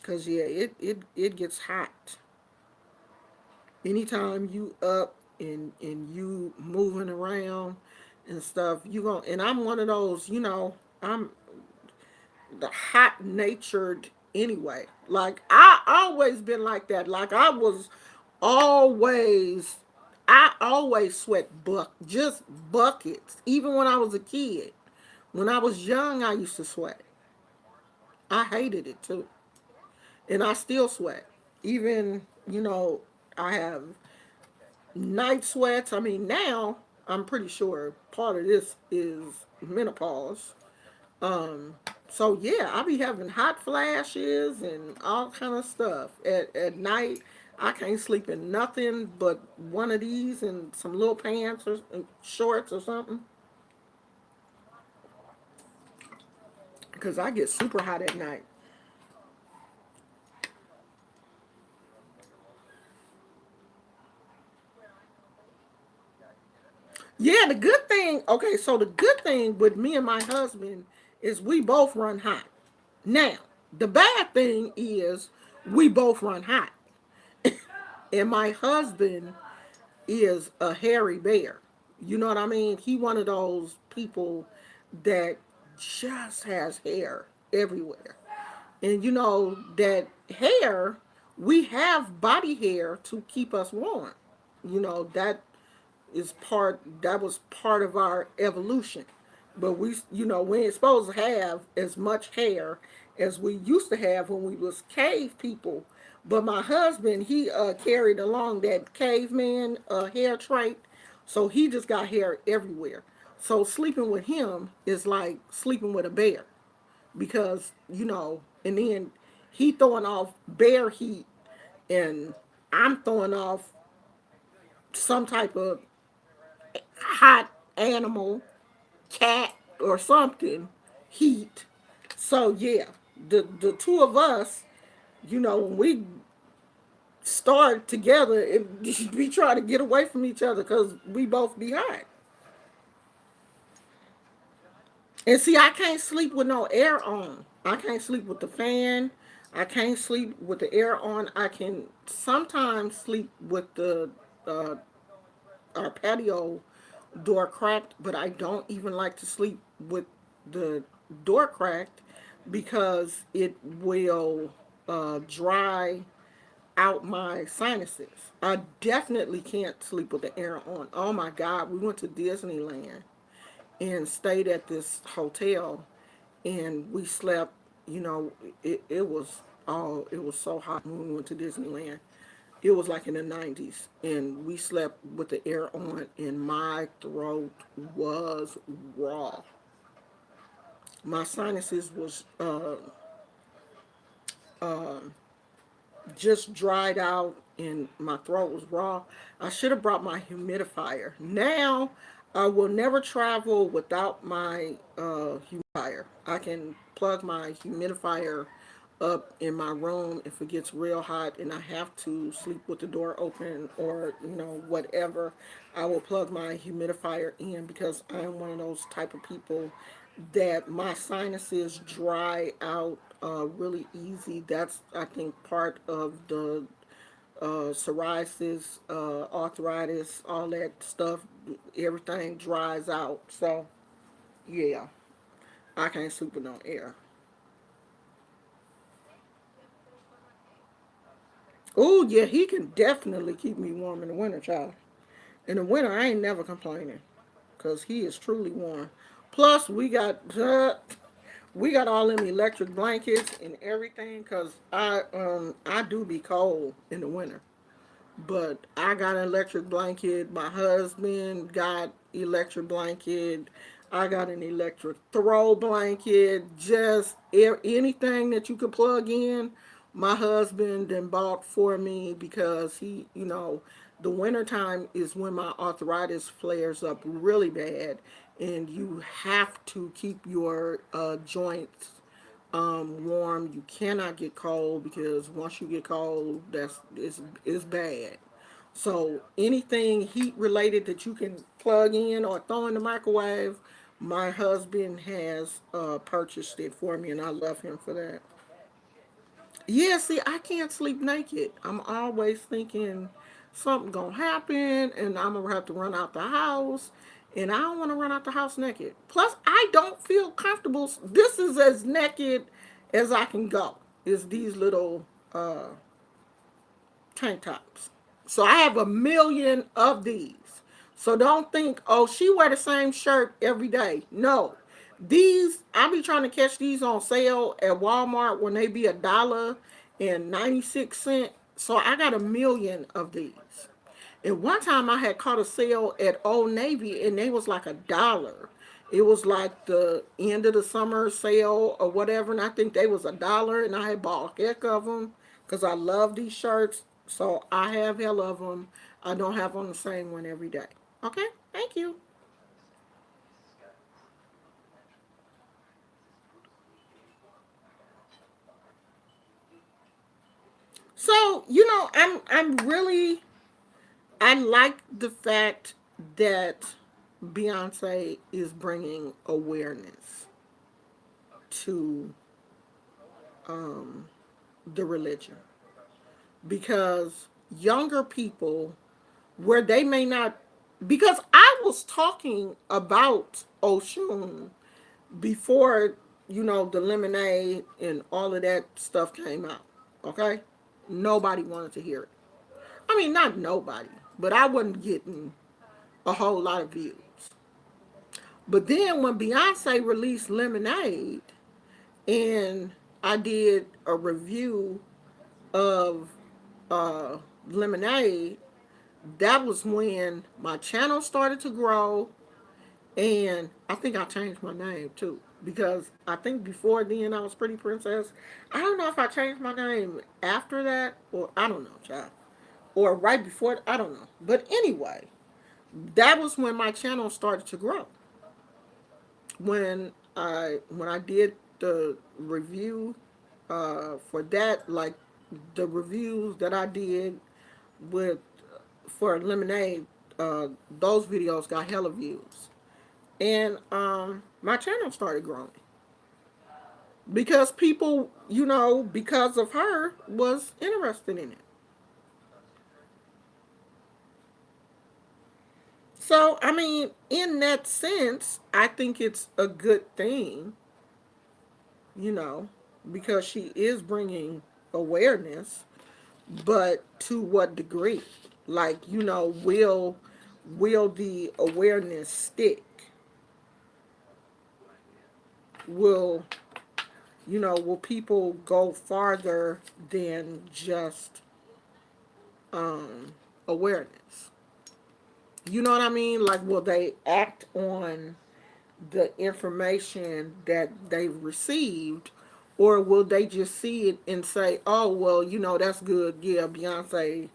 Cause yeah, it gets hot. Anytime you up and you moving around and stuff, you going and I'm one of those, I'm the hot natured anyway. Like I always been like that. Like always I always sweat just buckets. Even when I was a kid. When I was young I used to sweat. I hated it too. And I still sweat. Even, I have night sweats. I mean now I'm pretty sure part of this is menopause. Um, so yeah, I be having hot flashes and all kind of stuff at night. I can't sleep in nothing but one of these and some little pants or shorts or something because I get super hot at night. Yeah, the good thing. Okay, so the good thing with me and my husband is we both run hot. Now, the bad thing is we both run hot, and my husband is a hairy bear. You know what I mean? He one of those people that just has hair everywhere. And that hair, we have body hair to keep us warm. That was part of our evolution. But we ain't supposed to have as much hair as we used to have when we was cave people. But my husband, he carried along that caveman hair trait, so he just got hair everywhere. So sleeping with him is like sleeping with a bear because and then he throwing off bear heat, and I'm throwing off some type of hot animal, cat or something, heat. So yeah, the two of us, when we start together, we try to get away from each other because we both be hot. And see, I can't sleep with no air on. I can't sleep with the fan. I can't sleep with the air on. I can sometimes sleep with the uh, our patio door cracked, but I don't even like to sleep with the door cracked because it will dry out my sinuses. I definitely can't sleep with the air on. Oh my God, we went to Disneyland and stayed at this hotel, and we slept. It was so hot when we went to Disneyland. It was like in the 90s, and we slept with the air on, and my throat was raw. My sinuses was just dried out, and my throat was raw. I should have brought my humidifier. Now I will never travel without my humidifier. I can plug my humidifier up in my room if it gets real hot and I have to sleep with the door open or whatever. I will plug my humidifier in because I'm one of those type of people that my sinuses dry out really easy. That's, I think, part of the psoriasis, arthritis, all that stuff. Everything dries out. So yeah, I can't sleep with no air. Oh yeah, he can definitely keep me warm in the winter, child. In the winter, I ain't never complaining, cause he is truly warm. Plus, we got all them electric blankets and everything, cause I do be cold in the winter. But I got an electric blanket. My husband got electric blanket. I got an electric throw blanket. Just anything that you could plug in, my husband then bought for me because the wintertime is when my arthritis flares up really bad, and you have to keep your joints warm. You cannot get cold because once you get cold, it's bad. So anything heat related that you can plug in or throw in the microwave, my husband has purchased it for me, and I love him for that. Yeah, see, I can't sleep naked. I'm always thinking something gonna happen, and I'm gonna have to run out the house, and I don't want to run out the house naked. Plus, I don't feel comfortable. This is as naked as I can go. Is these little tank tops. So I have a million of these. So don't think, oh, she wear the same shirt every day. No. These, I be trying to catch these on sale at Walmart when they be $1.96. So I got a million of these. And one time I had caught a sale at Old Navy and they was like $1. It was like the end of the summer sale or whatever, and I think they was $1, and I had bought a heck of them because I love these shirts. So I have hell of them. I don't have on the same one every day. Okay, thank you. So I'm really, I like the fact that Beyonce is bringing awareness to the religion, because younger people, where they may not, because I was talking about Oshun before the lemonade and all of that stuff came out. Okay, nobody wanted to hear it. I mean, not nobody, but I wasn't getting a whole lot of views. But then when Beyonce released Lemonade, and I did a review of uh, Lemonade, that was when my channel started to grow. And I think I changed my name too, because I think before then I was Pretty Princess. I don't know if I changed my name after that, or I don't know, child, or right before. I don't know. But anyway, that was when my channel started to grow. When I did the review for that, like the reviews that I did with for Lemonade, those videos got hella views, and my channel started growing because people, because of her, was interested in it. So I mean, in that sense, I think it's a good thing, you know, because she is bringing awareness, but to what degree? Like, will the awareness stick? Will will people go farther than just awareness? You know what I mean? Like, will they act on the information that they've received, or will they just see it and say, "Oh, well, that's good. Yeah, Beyonce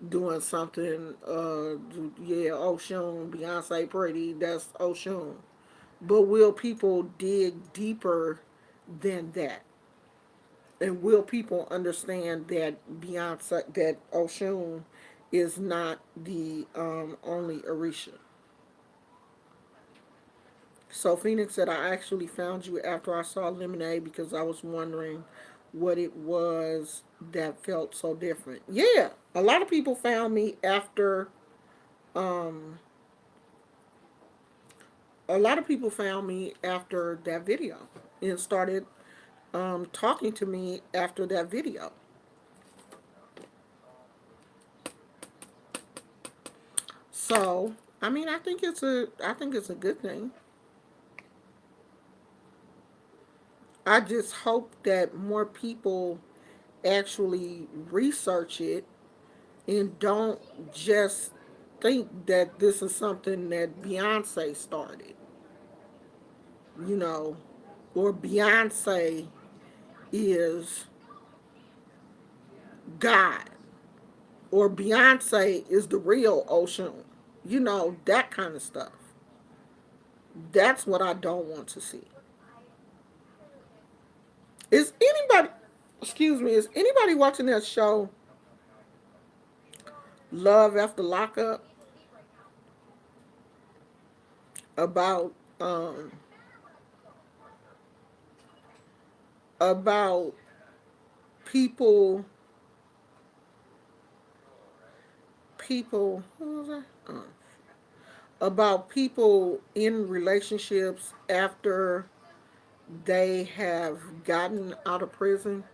doing something. Yeah, Oshun, Beyonce pretty. That's Oshun." But will people dig deeper than that And will people understand that Beyonce, that Oshun is not the only Orisha? So Phoenix said, I actually found you after I saw Lemonade because I was wondering what it was that felt so different. Yeah, a lot of people found me after, um, a lot of people found me after that video and started talking to me after that video. So, I mean, I think it's a good thing. I just hope that more people actually research it and don't just think that this is something that Beyonce started, you know, or Beyonce is God, or Beyonce is the real Ocean, that kind of stuff. That's what I don't want to see. Is anybody, excuse me, is anybody watching that show, Love After Lockup, about, um, about people, who was that? About people in relationships after they have gotten out of prison.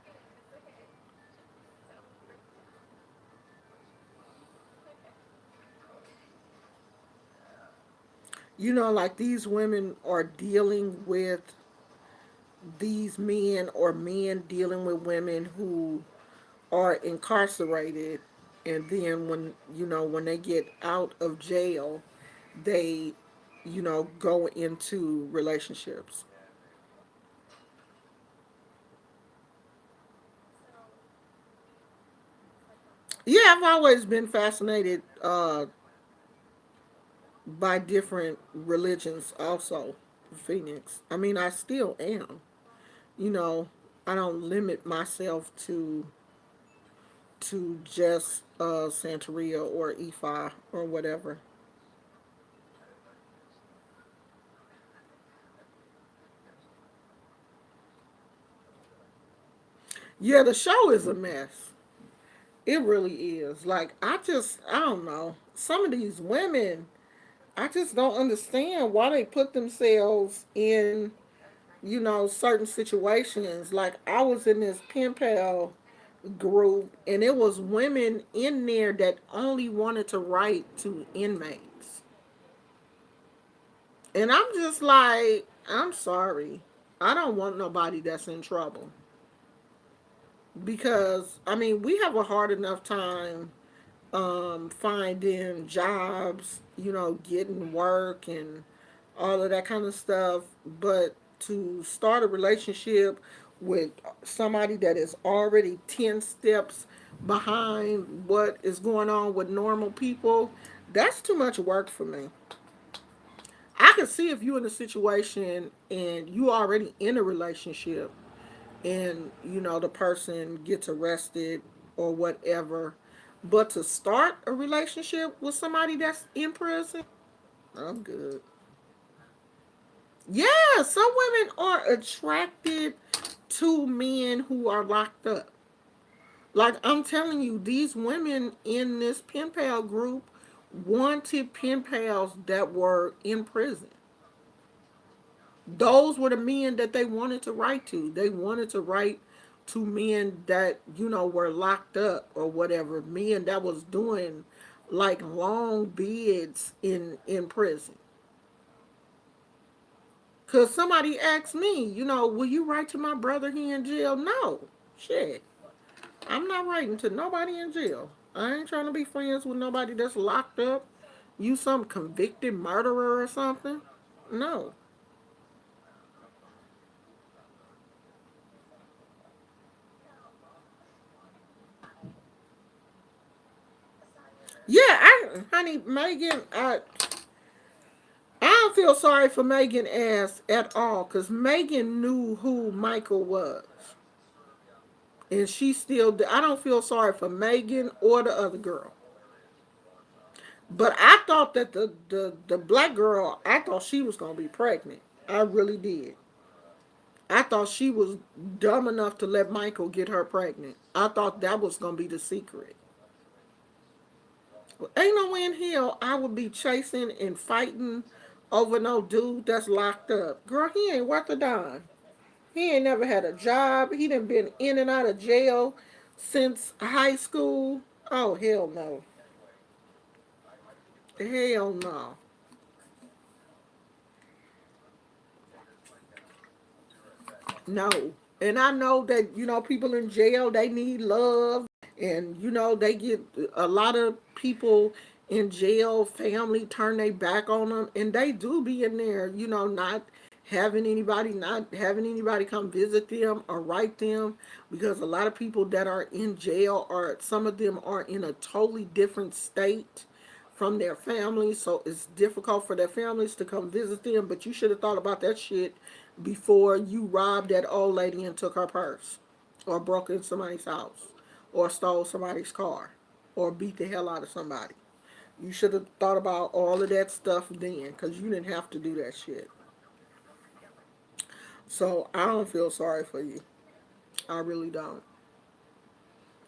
Like these women are dealing with these men, or men dealing with women who are incarcerated, and then when they get out of jail, they go into relationships. Yeah, I've always been fascinated by different religions also, Phoenix. I mean, I still am. You know, I don't limit myself to just Santeria or Ifa or whatever. Yeah, the show is a mess. It really is. Like, I don't know. Some of these women, I just don't understand why they put themselves in, certain situations. Like, I was in this pen pal group, and it was women in there that only wanted to write to inmates. And I'm just like, I'm sorry. I don't want nobody that's in trouble. Because, I mean, we have a hard enough time finding jobs, getting work and all of that kind of stuff. But to start a relationship with somebody that is already 10 steps behind what is going on with normal people, that's too much work for me. I can see if you're in a situation and you already in a relationship, and the person gets arrested or whatever, but to start a relationship with somebody that's in prison, I'm good. Yeah, some women are attracted to men who are locked up. Like, I'm telling you, these women in this pen pal group wanted pen pals that were in prison. Those were the men that they wanted to write to. They wanted to write to men that, were locked up or whatever. Men that was doing like long bids in prison. Cause somebody asked me, will you write to my brother here in jail? No. Shit. I'm not writing to nobody in jail. I ain't trying to be friends with nobody that's locked up. You some convicted murderer or something? No. Yeah, honey, Megan, I don't feel sorry for Megan ass at all, because Megan knew who Michael was. And she still, I don't feel sorry for Megan or the other girl. But I thought that the black girl, I thought she was going to be pregnant. I really did. I thought she was dumb enough to let Michael get her pregnant. I thought that was going to be the secret. Well, ain't no way in hell I would be chasing and fighting over no dude that's locked up. Girl, he ain't worth a dime. He ain't never had a job. He done been in and out of jail since high school. Oh, hell no. Hell no. No. And I know that, people in jail, they need love. And, they get a lot of people in jail, family turn their back on them. And they do be in there, not having anybody come visit them or write them. Because a lot of people that are in jail, or some of them are in a totally different state from their families, so it's difficult for their families to come visit them. But you should have thought about that shit before you robbed that old lady and took her purse, or broke in somebody's house, or stole somebody's car, or beat the hell out of somebody. You should have thought about all of that stuff then, because you didn't have to do that shit. So I don't feel sorry for you. I really don't.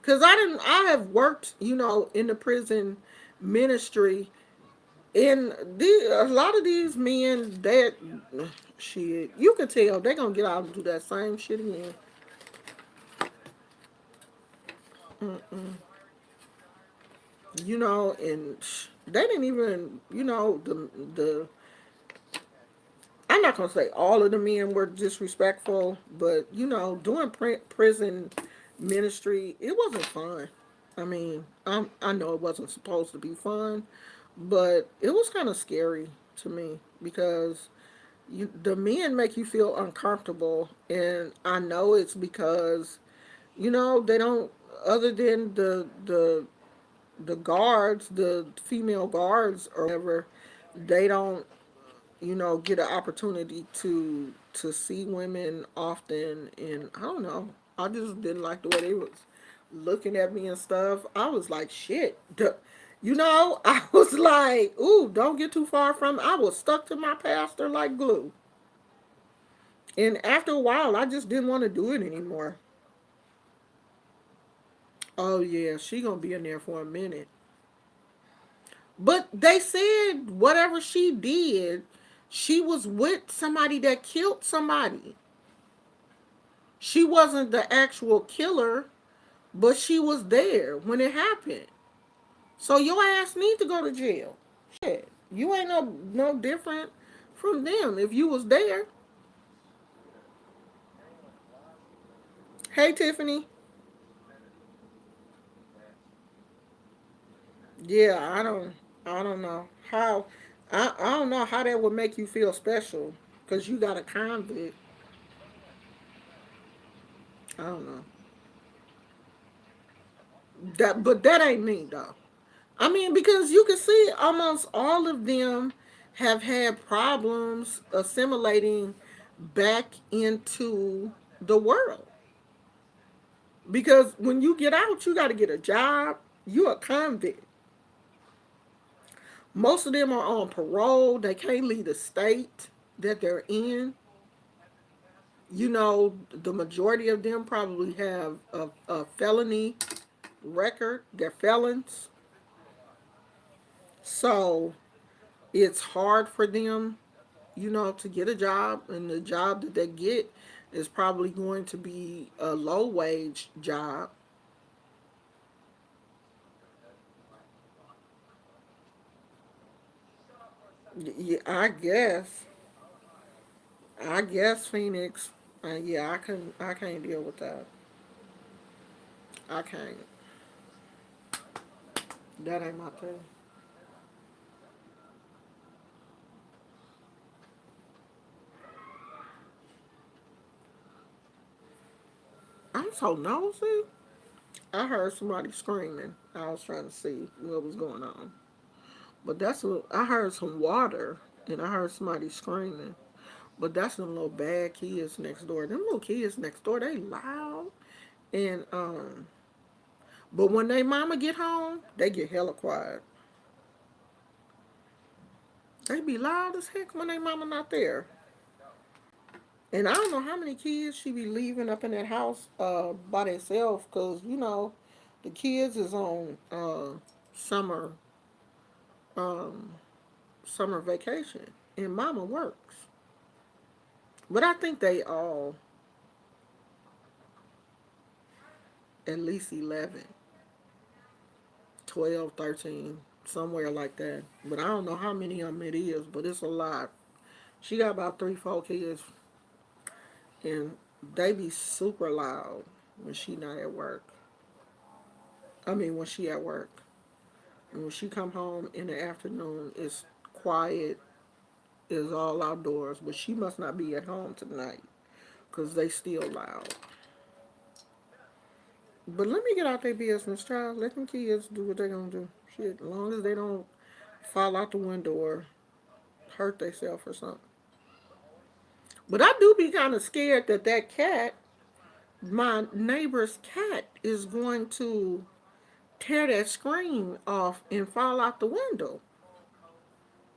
Because I have worked, in the prison ministry. And a lot of these men, that shit, you can tell they're gonna get out and do that same shit again. Mm-mm. And they didn't even, the I'm not gonna say all of the men were disrespectful, but doing prison ministry, it wasn't fun. I mean, I know it wasn't supposed to be fun, but it was kind of scary to me because the men make you feel uncomfortable, and I know it's because they don't, other than the guards, the female guards or whatever, they don't get an opportunity to see women often. And I don't know, I just didn't like the way they was looking at me and stuff. I was like, shit. I was like, ooh, don't get too far from it. I was stuck to my pastor like glue. And after a while, I just didn't want to do it anymore. Oh yeah, she gonna be in there for a minute. But they said whatever she did, she was with somebody that killed somebody. She wasn't the actual killer, but she was there when it happened. So your ass need to go to jail. Shit, you ain't no different from them if you was there. Hey Tiffany. Yeah, I don't know how. I don't know how that would make you feel special because you got a convict. I don't know that, but that ain't me though. I mean, because you can see almost all of them have had problems assimilating back into the world. Because when you get out, you got to get a job. You're a convict. Most of them are on parole. They can't leave the state that they're in. The majority of them probably have a felony record. They're felons. So it's hard for them, to get a job. And the job that they get is probably going to be a low wage job. Yeah, I guess Phoenix. Yeah, I can't deal with that. I can't. That ain't my thing. I'm so nosy. I heard somebody screaming. I was trying to see what was going on. But that's what I heard, some water, and I heard somebody screaming. But that's them little bad kids next door. Them little kids next door, they loud. And but when they mama get home, they get hella quiet. They be loud as heck when they mama not there. And I don't know how many kids she be leaving up in that house by themselves, cause the kids is on summer um summer vacation and mama works. But I think they all at least 11, 12, 13, somewhere like that. But I don't know how many of them it is, but it's a lot. She got about 3, 4 kids, and they be super loud when she not at work. I mean, when she at work. And when she come home in the afternoon, it's quiet, it's all outdoors. But she must not be at home tonight, because they still loud. But let me get out their business, child. Let them kids do what they gonna do. Shit, as long as they don't fall out the window or hurt themselves or something. But I do be kind of scared that that cat, my neighbor's cat, is going to tear that screen off and fall out the window.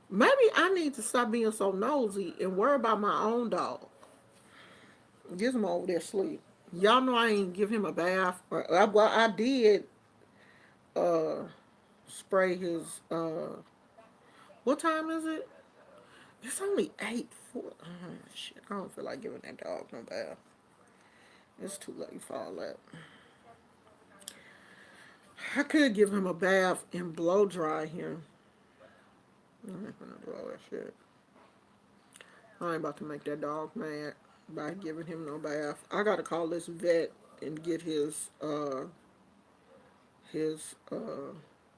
Maybe I need to stop being so nosy and worry about my own dog. Gizmo over there asleep. Y'all know I ain't give him a bath. Well, I did uh, spray his. What time is it? It's only 8:04. Shit, I don't feel like giving that dog no bath. It's too late for all that. I could give him a bath and blow dry him. I'm not gonna do all that shit. I ain't about to make that dog mad by giving him no bath. I gotta call this vet and get his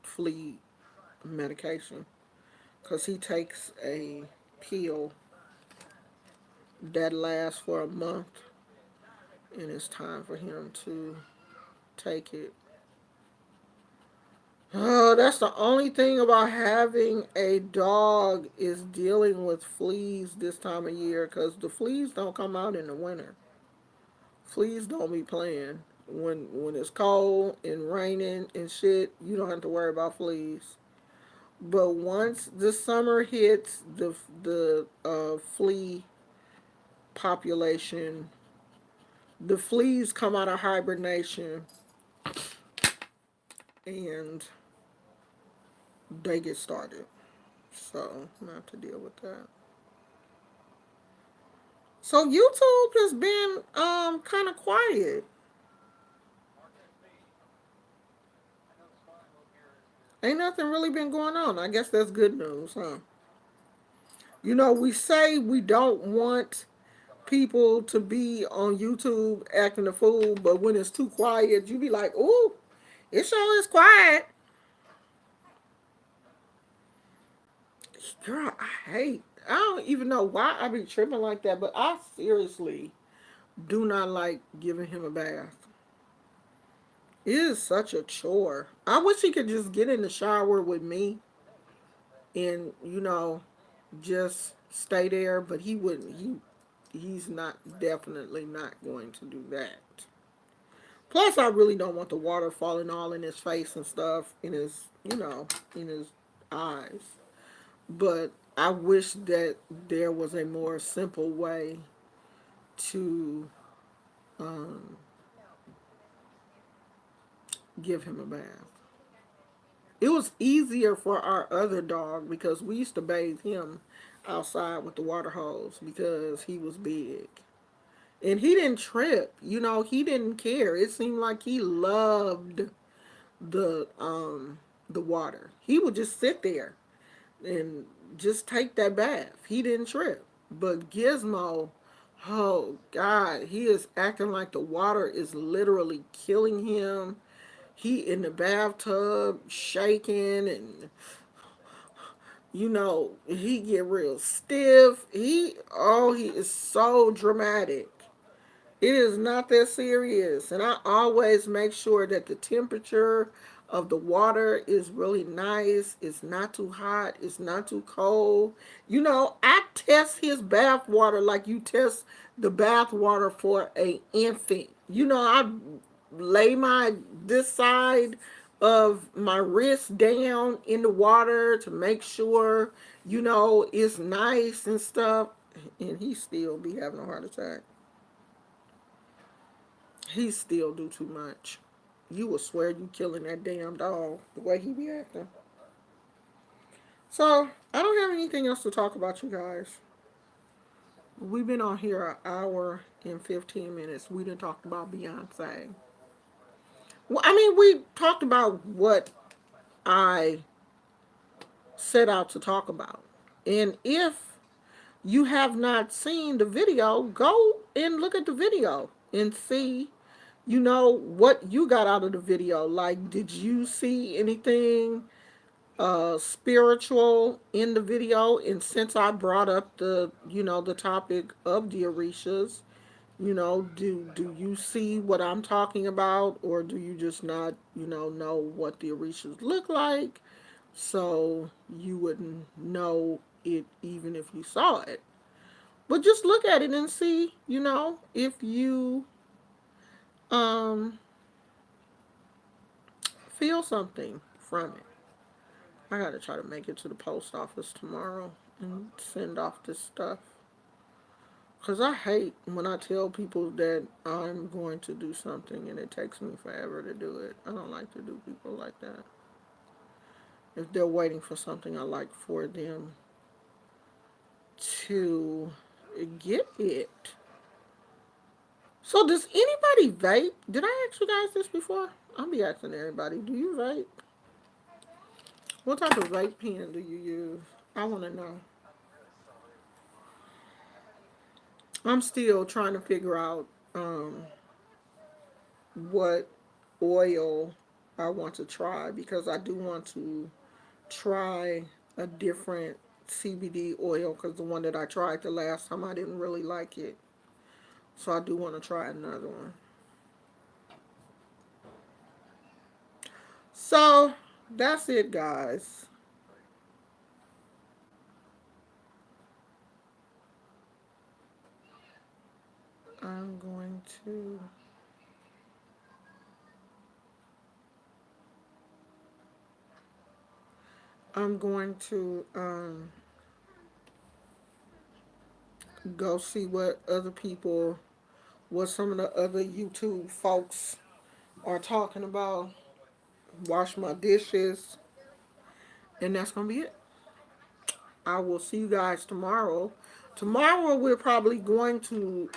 flea medication, cause he takes a pill that lasts for a month, and it's time for him to take it. Oh, that's the only thing about having a dog is dealing with fleas this time of year, because the fleas don't come out in the winter. Fleas don't be playing. When it's cold and raining and shit, you don't have to worry about fleas. But once the summer hits, the flea population, the fleas come out of hibernation and they get started. So I have to deal with that. So YouTube has been kind of quiet. Ain't nothing really been going on. I guess that's good news, huh? We say we don't want people to be on YouTube acting a fool, but when it's too quiet, you be like, "Ooh, it sure is quiet." Girl, I hate. I don't even know why I be tripping like that, but I seriously do not like giving him a bath. It is such a chore. I wish he could just get in the shower with me and just stay there, but he wouldn't. He's not, definitely not going to do that. Plus, I really don't want the water falling all in his face and stuff, in his eyes. But I wish that there was a more simple way to um, give him a bath. It was easier for our other dog because we used to bathe him outside with the water hose because he was big. And he didn't trip. He didn't care. It seemed like he loved the the water. He would just sit there and just take that bath. He didn't trip. But Gizmo, oh God, he is acting like the water is literally killing him. He in the bathtub shaking, and he get real stiff. He is so dramatic. It is not that serious. And I always make sure that the temperature of the water is really nice. It's not too hot. It's not too cold. I test his bath water like you test the bath water for a infant. lay my this side of my wrist down in the water to make sure, it's nice and stuff. And he still be having a heart attack. He still do too much. You would swear you killing that damn dog the way he be acting. So I don't have anything else to talk about, you guys. We've been on here an hour and 15 minutes. We didn't talk about Beyonce. Well, I mean, we talked about what I set out to talk about. And if you have not seen the video, go and look at the video and see, what you got out of the video. Like, did you see anything spiritual in the video? And since I brought up the topic of the Orishas, do you see what I'm talking about, or do you just not, know what the Orishas look like? So you wouldn't know it even if you saw it. But just look at it and see, if you um feel something from it. I gotta try to make it to the post office tomorrow and send off this stuff. Because I hate when I tell people that I'm going to do something and it takes me forever to do it. I don't like to do people like that. If they're waiting for something, I like for them to get it. So, does anybody vape? Did I ask you guys this before? I'll be asking everybody. Do you vape? What type of vape pen do you use? I want to know. I'm still trying to figure out what oil I want to try, because I do want to try a different CBD oil, because the one that I tried the last time I didn't really like it. So I do want to try another one. So that's it, guys. I'm going to I'm going to go see what some of the other YouTube folks are talking about. Wash my dishes, and that's gonna be it. I will see you guys tomorrow. Tomorrow we're probably going to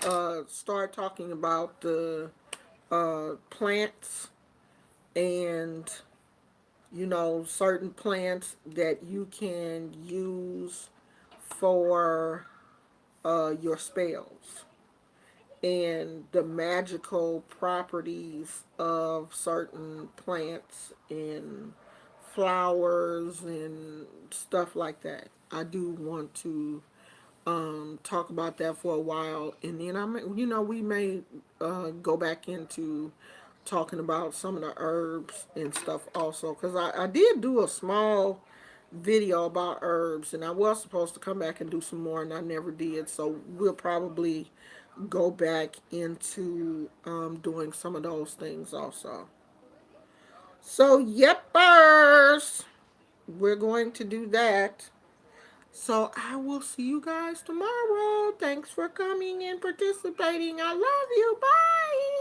start talking about the plants, and certain plants that you can use for your spells, and the magical properties of certain plants and flowers and stuff like that. I do want to talk about that for a while, and then we may go back into talking about some of the herbs and stuff also, because I did do a small video about herbs, and I was supposed to come back and do some more, and I never did. So we'll probably go back into doing some of those things also. So, yepers, we're going to do that. So, I will see you guys tomorrow. Thanks for coming and participating. I love you. Bye.